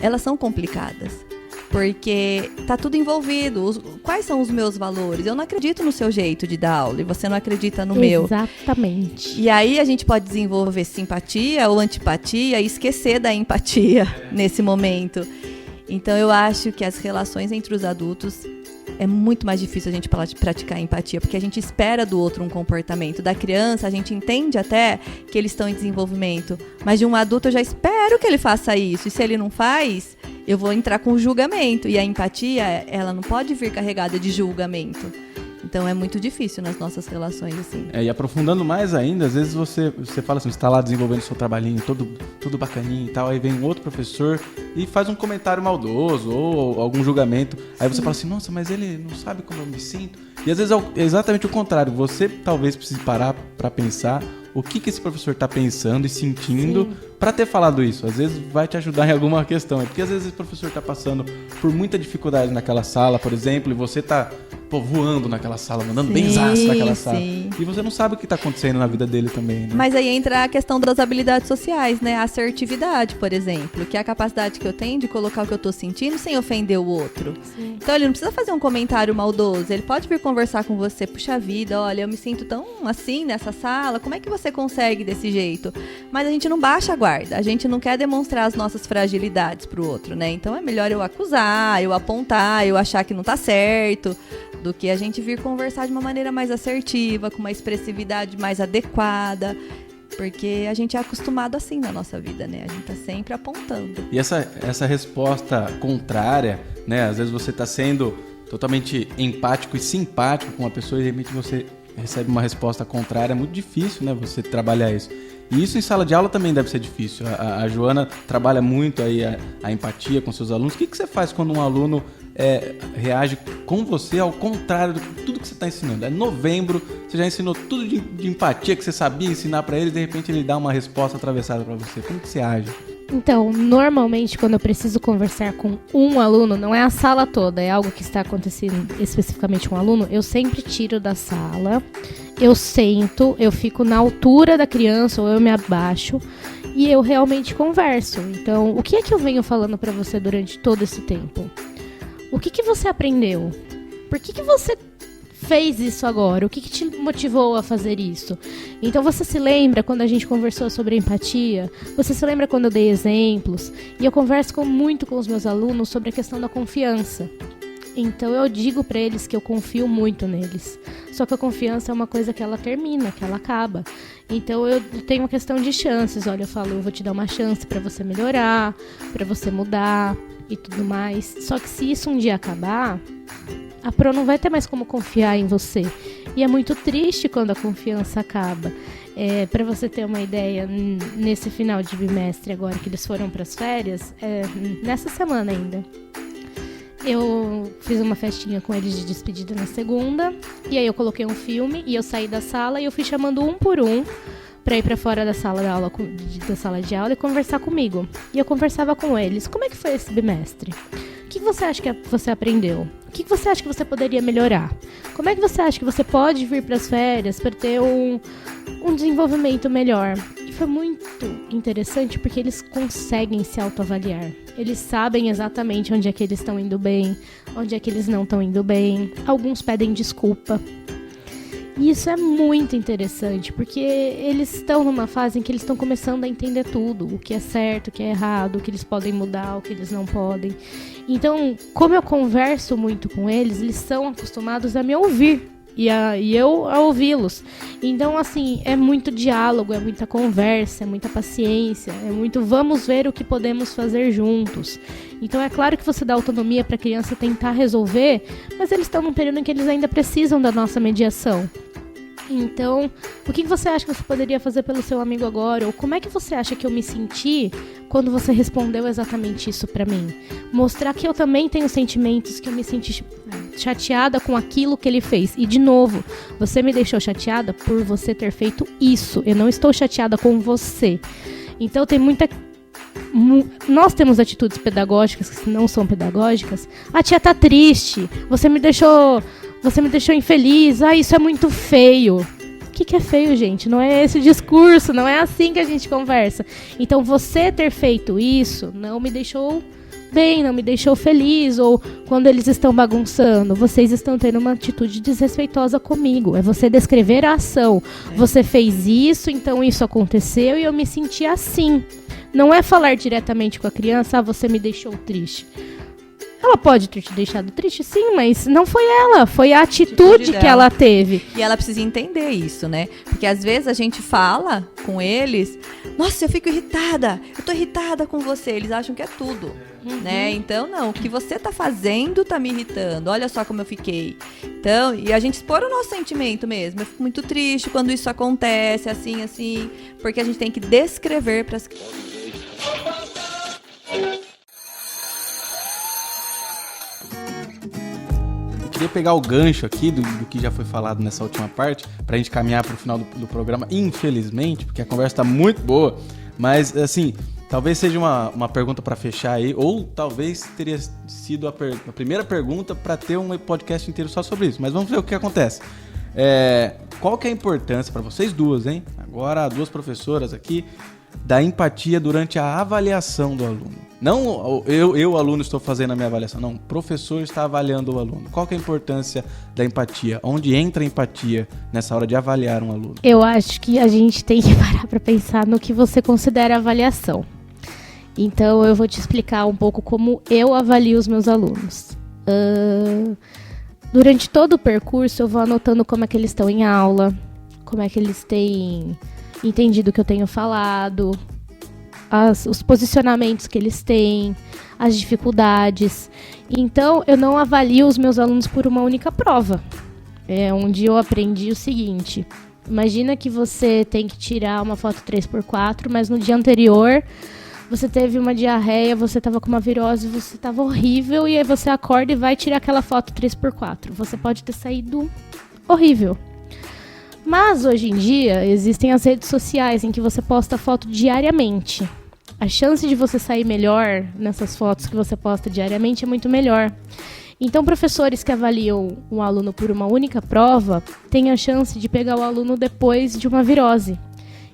elas são complicadas. Porque tá tudo envolvido. Quais são os meus valores? Eu não acredito no seu jeito de dar aula e você não acredita no meu. Exatamente. E aí a gente pode desenvolver simpatia ou antipatia e esquecer da empatia nesse momento. Então eu acho que as relações entre os adultos é muito mais difícil a gente praticar empatia, porque a gente espera do outro um comportamento. Da criança, a gente entende até que eles estão em desenvolvimento, mas de um adulto eu já espero que ele faça isso. E se ele não faz, eu vou entrar com julgamento. E a empatia, ela não pode vir carregada de julgamento. Então é muito difícil nas nossas relações, assim. E aprofundando mais ainda, às vezes você fala assim, você está lá desenvolvendo seu trabalhinho, tudo bacaninho e tal, aí vem um outro professor e faz um comentário maldoso ou algum julgamento. Aí você fala assim, nossa, mas ele não sabe como eu me sinto. E às vezes é exatamente o contrário. Você talvez precise parar para pensar o que esse professor está pensando e sentindo para ter falado isso. Às vezes vai te ajudar em alguma questão. Porque às vezes esse professor está passando por muita dificuldade naquela sala, por exemplo, e você está voando naquela sala, mandando benzaço naquela sala. Sim. E você não sabe o que está acontecendo na vida dele também, né? Mas aí entra a questão das habilidades sociais, né? A assertividade, por exemplo, que é a capacidade que eu tenho de colocar o que eu tô sentindo sem ofender o outro. Sim. Então ele não precisa fazer um comentário maldoso, ele pode vir conversar com você, puxa vida, olha, eu me sinto tão assim nessa sala, como é que você consegue desse jeito? Mas a gente não baixa a guarda, a gente não quer demonstrar as nossas fragilidades pro outro, né? Então é melhor eu acusar, eu apontar, eu achar que não tá certo, do que a gente vir conversar de uma maneira mais assertiva, com uma expressividade mais adequada, porque a gente é acostumado assim na nossa vida, né? A gente tá sempre apontando. E essa resposta contrária, né? Às vezes você está sendo totalmente empático e simpático com uma pessoa e de repente você recebe uma resposta contrária. É muito difícil, né? Você trabalhar isso. E isso em sala de aula também deve ser difícil. A Joana trabalha muito aí a empatia com seus alunos. O que você faz quando um aluno reage com você ao contrário de tudo que você está ensinando? É novembro, você já ensinou tudo de empatia que você sabia ensinar para ele e de repente ele dá uma resposta atravessada para você. Como que você age? Então, normalmente, quando eu preciso conversar com um aluno, não é a sala toda, é algo que está acontecendo especificamente com um aluno, eu sempre tiro da sala, eu sento, eu fico na altura da criança ou eu me abaixo e eu realmente converso. Então, o que é que eu venho falando para você durante todo esse tempo? O que você aprendeu? Por que você fez isso agora? O que te motivou a fazer isso? Então você se lembra quando a gente conversou sobre empatia? Você se lembra quando eu dei exemplos? E eu converso muito com os meus alunos sobre a questão da confiança. Então eu digo pra eles que eu confio muito neles. Só que a confiança é uma coisa que ela termina, que ela acaba. Então eu tenho uma questão de chances. Olha, eu falo, eu vou te dar uma chance pra você melhorar, pra você mudar e tudo mais. Só que se isso um dia acabar, a Pro não vai ter mais como confiar em você. E é muito triste quando a confiança acaba. Para você ter uma ideia, nesse final de bimestre agora que eles foram para as férias, nessa semana ainda, eu fiz uma festinha com eles de despedida na segunda, e aí eu coloquei um filme e eu saí da sala e eu fui chamando um por um para ir para fora da sala de aula e conversar comigo. E eu conversava com eles. Como é que foi esse bimestre? O que você acha que você aprendeu? O que você acha que você poderia melhorar? Como é que você acha que você pode vir para as férias para ter um desenvolvimento melhor? E foi muito interessante porque eles conseguem se autoavaliar. Eles sabem exatamente onde é que eles estão indo bem, onde é que eles não estão indo bem. Alguns pedem desculpa. E isso é muito interessante, porque eles estão numa fase em que eles estão começando a entender tudo, o que é certo, o que é errado, o que eles podem mudar, o que eles não podem. Então, como eu converso muito com eles, eles são acostumados a me ouvir e eu a ouvi-los. Então, assim, é muito diálogo, é muita conversa, é muita paciência, é muito vamos ver o que podemos fazer juntos. Então, é claro que você dá autonomia para a criança tentar resolver, mas eles estão num período em que eles ainda precisam da nossa mediação. Então, o que você acha que você poderia fazer pelo seu amigo agora? Ou como é que você acha que eu me senti quando você respondeu exatamente isso pra mim? Mostrar que eu também tenho sentimentos, que eu me senti chateada com aquilo que ele fez. E, de novo, você me deixou chateada por você ter feito isso. Eu não estou chateada com você. Então, tem muita... Nós temos atitudes pedagógicas que não são pedagógicas. A tia tá triste. Você me deixou infeliz. Isso é muito feio. O que é feio, gente? Não é esse discurso, não é assim que a gente conversa. Então, você ter feito isso não me deixou bem, não me deixou feliz. Ou quando eles estão bagunçando, vocês estão tendo uma atitude desrespeitosa comigo. É você descrever a ação. Você fez isso, então isso aconteceu e eu me senti assim. Não é falar diretamente com a criança, você me deixou triste. Ela pode ter te deixado triste, sim, mas não foi ela, foi a atitude que ela teve. E ela precisa entender isso, né? Porque às vezes a gente fala com eles, nossa, eu fico irritada, eu tô irritada com você. Eles acham que é tudo, né? Então, não, o que você tá fazendo tá me irritando, olha só como eu fiquei. Então, e a gente expor o nosso sentimento mesmo. Eu fico muito triste quando isso acontece, assim, porque a gente tem que descrever para as crianças. Eu queria pegar o gancho aqui do que já foi falado nessa última parte, pra gente caminhar pro final do programa, infelizmente, porque a conversa tá muito boa, mas, assim, talvez seja uma pergunta pra fechar aí, ou talvez teria sido a primeira pergunta pra ter um podcast inteiro só sobre isso, mas vamos ver o que acontece. Qual que é a importância pra vocês duas, hein? Agora, duas professoras aqui, da empatia durante a avaliação do aluno. Não eu, aluno, estou fazendo a minha avaliação. Não, o professor está avaliando o aluno. Qual que é a importância da empatia? Onde entra a empatia nessa hora de avaliar um aluno? Eu acho que a gente tem que parar para pensar no que você considera avaliação. Então, eu vou te explicar um pouco como eu avalio os meus alunos. Durante todo o percurso, eu vou anotando como é que eles estão em aula, como é que eles têm entendido o que eu tenho falado, os posicionamentos que eles têm, as dificuldades. Então, eu não avalio os meus alunos por uma única prova. Onde eu aprendi o seguinte: imagina que você tem que tirar uma foto 3x4, mas no dia anterior você teve uma diarreia, você estava com uma virose, você estava horrível, e aí você acorda e vai tirar aquela foto 3x4. Você pode ter saído horrível. Mas, hoje em dia, existem as redes sociais em que você posta foto diariamente. A chance de você sair melhor nessas fotos que você posta diariamente é muito melhor. Então, professores que avaliam um aluno por uma única prova têm a chance de pegar o aluno depois de uma virose.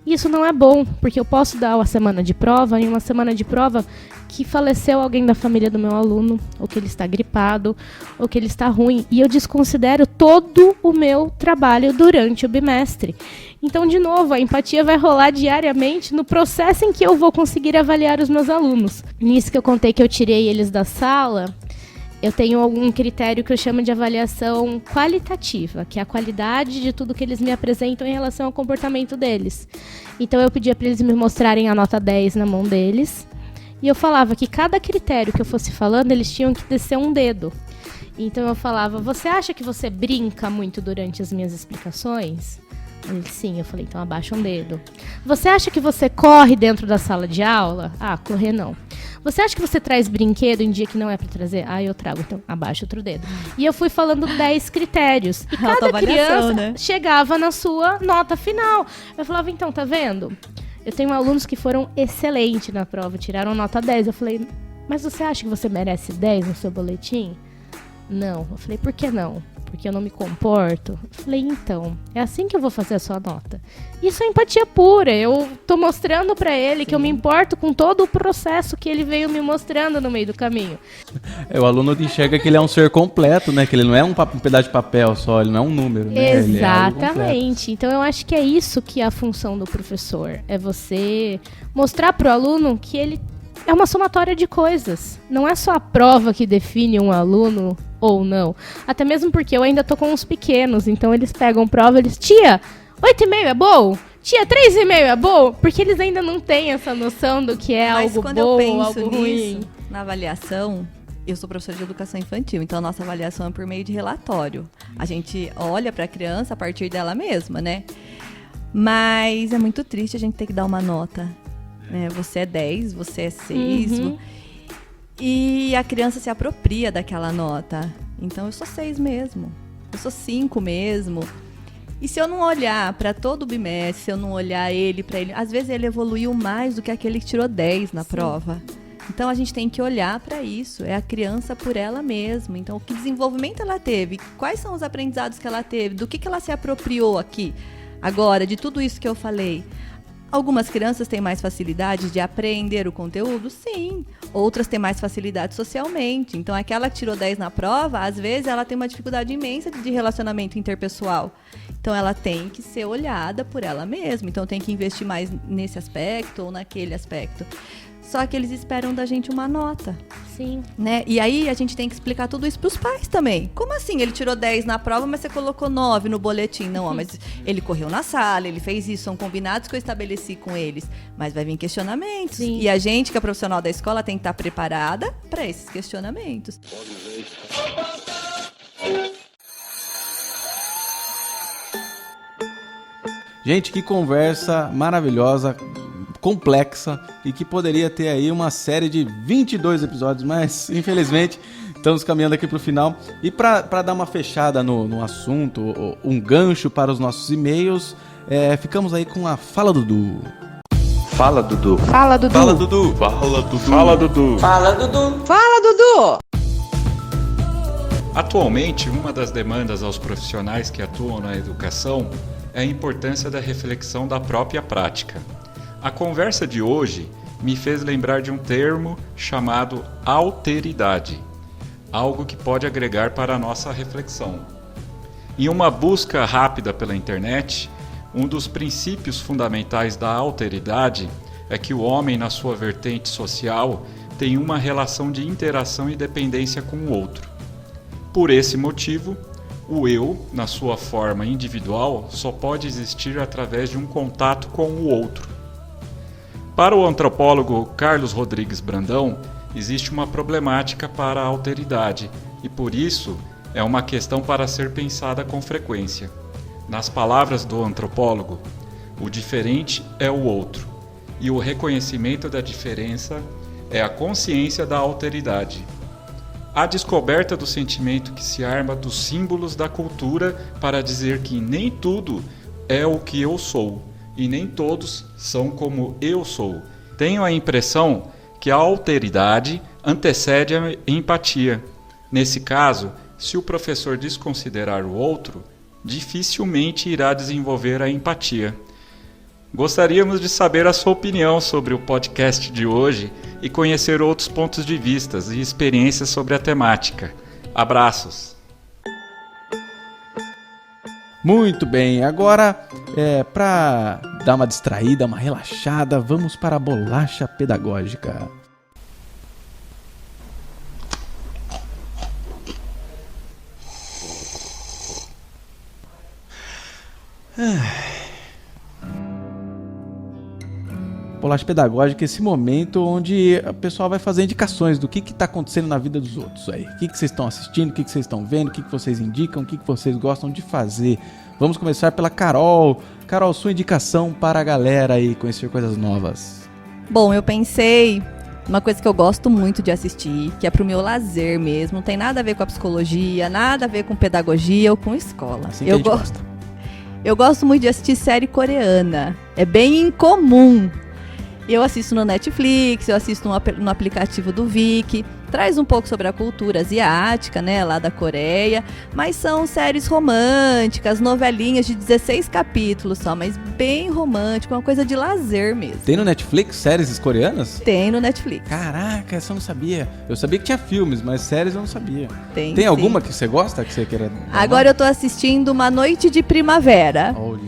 Isso não é bom, porque eu posso dar uma semana de prova, em uma semana de prova que faleceu alguém da família do meu aluno, ou que ele está gripado, ou que ele está ruim, e eu desconsidero todo o meu trabalho durante o bimestre. Então, de novo, a empatia vai rolar diariamente no processo em que eu vou conseguir avaliar os meus alunos. Nisso que eu contei que eu tirei eles da sala, eu tenho algum critério que eu chamo de avaliação qualitativa, que é a qualidade de tudo que eles me apresentam em relação ao comportamento deles. Então eu pedia para eles me mostrarem a nota 10 na mão deles, e eu falava que cada critério que eu fosse falando, eles tinham que descer um dedo. Então eu falava, você acha que você brinca muito durante as minhas explicações? Ele, sim. Eu falei, então abaixa um dedo. Você acha que você corre dentro da sala de aula? Ah, correr não. Você acha que você traz brinquedo em dia que não é pra trazer? Ah, eu trago, então abaixa outro dedo. E eu fui falando 10 critérios. E cada criança, né, chegava na sua nota final. Eu falava, então, tá vendo? Eu tenho alunos que foram excelentes na prova, tiraram nota 10. Eu falei, mas você acha que você merece 10 no seu boletim? Não. Eu falei, por que não? Porque eu não me comporto. Eu falei, então, é assim que eu vou fazer a sua nota. Isso é empatia pura. Eu tô mostrando pra ele que eu me importo com todo o processo que ele veio me mostrando no meio do caminho. O aluno enxerga que ele é um ser completo, né? Que ele não é um pedaço de papel só, ele não é um número, né? Exatamente. Então eu acho que é isso que é a função do professor. É você mostrar pro aluno que ele é uma somatória de coisas. Não é só a prova que define um aluno ou não. Até mesmo porque eu ainda tô com uns pequenos, então eles pegam prova, eles, tia, 8,5 é bom? Tia, 3,5 é bom? Porque eles ainda não têm essa noção do que é algo bom ou algo ruim. Na avaliação, eu sou professora de educação infantil, então a nossa avaliação é por meio de relatório. A gente olha para a criança a partir dela mesma, né? Mas é muito triste a gente ter que dar uma nota. Você é 10, você é 6... E a criança se apropria daquela nota. Então, eu sou 6 mesmo. Eu sou 5 mesmo. E se eu não olhar para todo o bimestre, se eu não olhar ele para ele... Às vezes, ele evoluiu mais do que aquele que tirou 10 na prova. Então, a gente tem que olhar para isso. É a criança por ela mesma. Então, que desenvolvimento ela teve? Quais são os aprendizados que ela teve? Do que ela se apropriou aqui? Agora, de tudo isso que eu falei... Algumas crianças têm mais facilidade de aprender o conteúdo? Sim. Outras têm mais facilidade socialmente. Então, aquela que tirou 10 na prova, às vezes, ela tem uma dificuldade imensa de relacionamento interpessoal. Então, ela tem que ser olhada por ela mesma. Então, tem que investir mais nesse aspecto ou naquele aspecto. Só que eles esperam da gente uma nota. Sim. Né? E aí, a gente tem que explicar tudo isso pros pais também. Como assim? Ele tirou 10 na prova, mas você colocou 9 no boletim. Não, ó, mas ele correu na sala, ele fez isso. São combinados que eu estabeleci com eles. Mas vai vir questionamentos. Sim. E a gente, que é profissional da escola, tem que estar preparada para esses questionamentos. Gente, que conversa maravilhosa, complexa e que poderia ter aí uma série de 22 episódios, mas infelizmente estamos caminhando aqui para o final. E para dar uma fechada no assunto, um gancho para os nossos e-mails, ficamos aí com a Fala Dudu. Fala, Dudu. Fala, Dudu. Fala, Dudu. Fala, Dudu. Fala, Dudu. Fala, Dudu. Fala, Dudu. Atualmente, uma das demandas aos profissionais que atuam na educação é a importância da reflexão da própria prática. A conversa de hoje me fez lembrar de um termo chamado alteridade, algo que pode agregar para a nossa reflexão. Em uma busca rápida pela internet, um dos princípios fundamentais da alteridade é que o homem, na sua vertente social, tem uma relação de interação e dependência com o outro. Por esse motivo, o eu, na sua forma individual, só pode existir através de um contato com o outro. Para o antropólogo Carlos Rodrigues Brandão, existe uma problemática para a alteridade e, por isso, é uma questão para ser pensada com frequência. Nas palavras do antropólogo, o diferente é o outro, e o reconhecimento da diferença é a consciência da alteridade. A descoberta do sentimento que se arma dos símbolos da cultura para dizer que nem tudo é o que eu sou, e nem todos são como eu sou. Tenho a impressão que a alteridade antecede a empatia. Nesse caso, se o professor desconsiderar o outro, dificilmente irá desenvolver a empatia. Gostaríamos de saber a sua opinião sobre o podcast de hoje e conhecer outros pontos de vista e experiências sobre a temática. Abraços! Muito bem, agora, para dar uma distraída, uma relaxada, vamos para a bolacha pedagógica. Bolacha Pedagógica, esse momento onde o pessoal vai fazer indicações do que está acontecendo na vida dos outros aí. O que vocês estão assistindo, o que vocês estão vendo, o que vocês indicam, o que vocês gostam de fazer. Vamos começar pela Carol. Carol, sua indicação para a galera aí conhecer coisas novas. Bom, eu pensei uma coisa que eu gosto muito de assistir, que é pro meu lazer mesmo. Não tem nada a ver com a psicologia, nada a ver com pedagogia ou com escola. Assim que a gente gosta. Eu gosto muito de assistir série coreana. É bem incomum. Eu assisto no Netflix, eu assisto no aplicativo do Viki. Traz um pouco sobre a cultura asiática, né, lá da Coreia. Mas são séries românticas, novelinhas de 16 capítulos só, mas bem romântico, uma coisa de lazer mesmo. Tem no Netflix séries coreanas? Tem no Netflix. Caraca, essa eu não sabia. Eu sabia que tinha filmes, mas séries eu não sabia. Tem Tem sim. alguma que você gosta, que você queira... Agora eu tô assistindo Uma Noite de Primavera. Olha,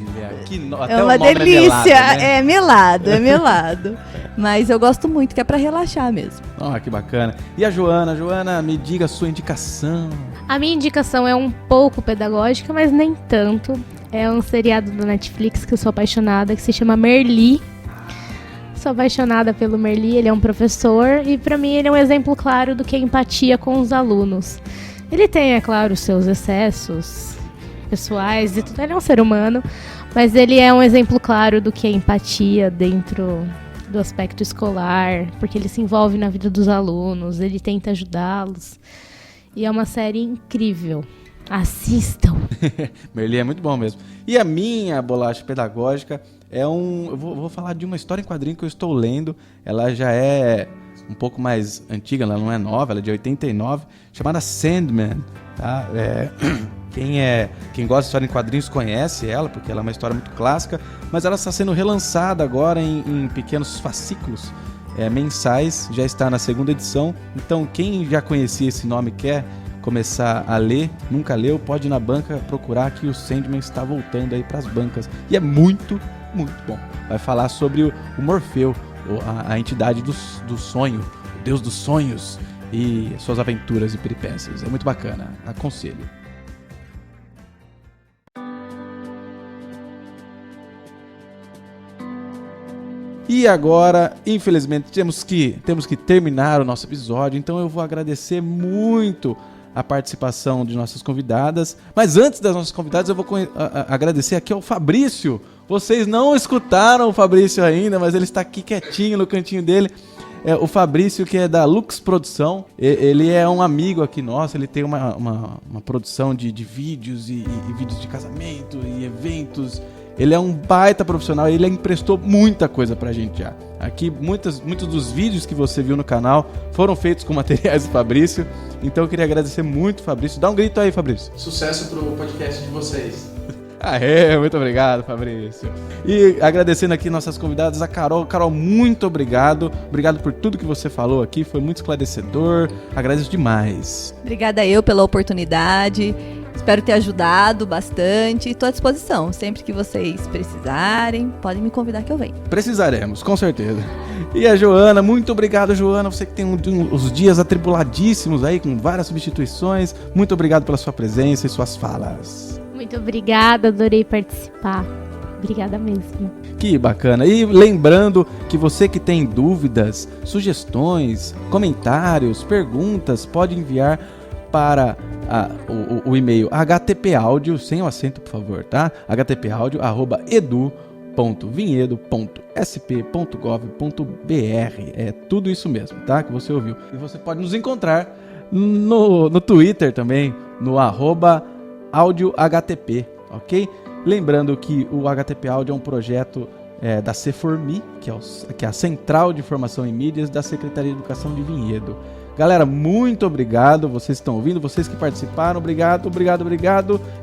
até É o uma nome delícia, é melado, né? é melado. Mas eu gosto muito, que é pra relaxar mesmo. Ah, que bacana. E a Joana? Joana, me diga a sua indicação. A minha indicação é um pouco pedagógica, mas nem tanto. É um seriado do Netflix que eu sou apaixonada, que se chama Merli. Sou apaixonada pelo Merli, ele é um professor e pra mim ele é um exemplo claro do que é empatia com os alunos. Ele tem, é claro, os seus excessos pessoais e tudo, ele é um ser humano, mas ele é um exemplo claro do que é empatia dentro do aspecto escolar, porque ele se envolve na vida dos alunos, ele tenta ajudá-los. E é uma série incrível. Assistam! Merli é muito bom mesmo. E a minha Bolacha Pedagógica é eu vou falar de uma história em quadrinho que eu estou lendo. Ela já é um pouco mais antiga, ela não é nova, ela é de 89, chamada Sandman. Tá? Quem gosta de história em quadrinhos conhece ela, porque ela é uma história muito clássica, mas ela está sendo relançada agora em pequenos fascículos mensais, já está na 2ª edição. Então quem já conhecia esse nome e quer começar a ler, nunca leu, pode ir na banca procurar que o Sandman está voltando aí para as bancas. E é muito, muito bom. Vai falar sobre o Morfeu, a entidade do sonho, o deus dos sonhos e suas aventuras e peripécias. É muito bacana, aconselho. E agora, infelizmente, temos que terminar o nosso episódio, então eu vou agradecer muito a participação de nossas convidadas. Mas antes das nossas convidadas, eu vou agradecer aqui ao Fabrício. Vocês não escutaram o Fabrício ainda, mas ele está aqui quietinho no cantinho dele. O Fabrício, que é da Lux Produção, ele é um amigo aqui nosso, ele tem uma produção de vídeos e vídeos de casamento e eventos. Ele é um baita profissional, ele emprestou muita coisa pra gente já. Aqui, muitos dos vídeos que você viu no canal foram feitos com materiais do Fabrício. Então eu queria agradecer muito, Fabrício. Dá um grito aí, Fabrício. Sucesso pro podcast de vocês. Muito obrigado, Fabrício. E agradecendo aqui nossas convidadas, a Carol. Carol, muito obrigado. Obrigado por tudo que você falou aqui, foi muito esclarecedor. Agradeço demais. Obrigada eu pela oportunidade. Espero ter ajudado bastante. Estou à disposição. Sempre que vocês precisarem, podem me convidar que eu venho. Precisaremos, com certeza. E a Joana, muito obrigado, Joana. Você que tem os dias atribuladíssimos aí, com várias substituições. Muito obrigado pela sua presença e suas falas. Muito obrigada, adorei participar. Obrigada mesmo. Que bacana. E lembrando que você que tem dúvidas, sugestões, comentários, perguntas, pode enviar para o e-mail htpaudio, sem o acento, por favor, tá? htpaudio@edu.vinhedo.sp.gov.br. É tudo isso mesmo, tá? Que você ouviu. E você pode nos encontrar no Twitter também, no @audiohtp, ok? Lembrando que o HTP Audio é um projeto da C4Me, que é a Central de Informação em Mídias da Secretaria de Educação de Vinhedo. Galera, muito obrigado. Vocês estão ouvindo, vocês que participaram, obrigado.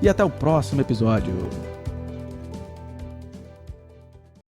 E até o próximo episódio.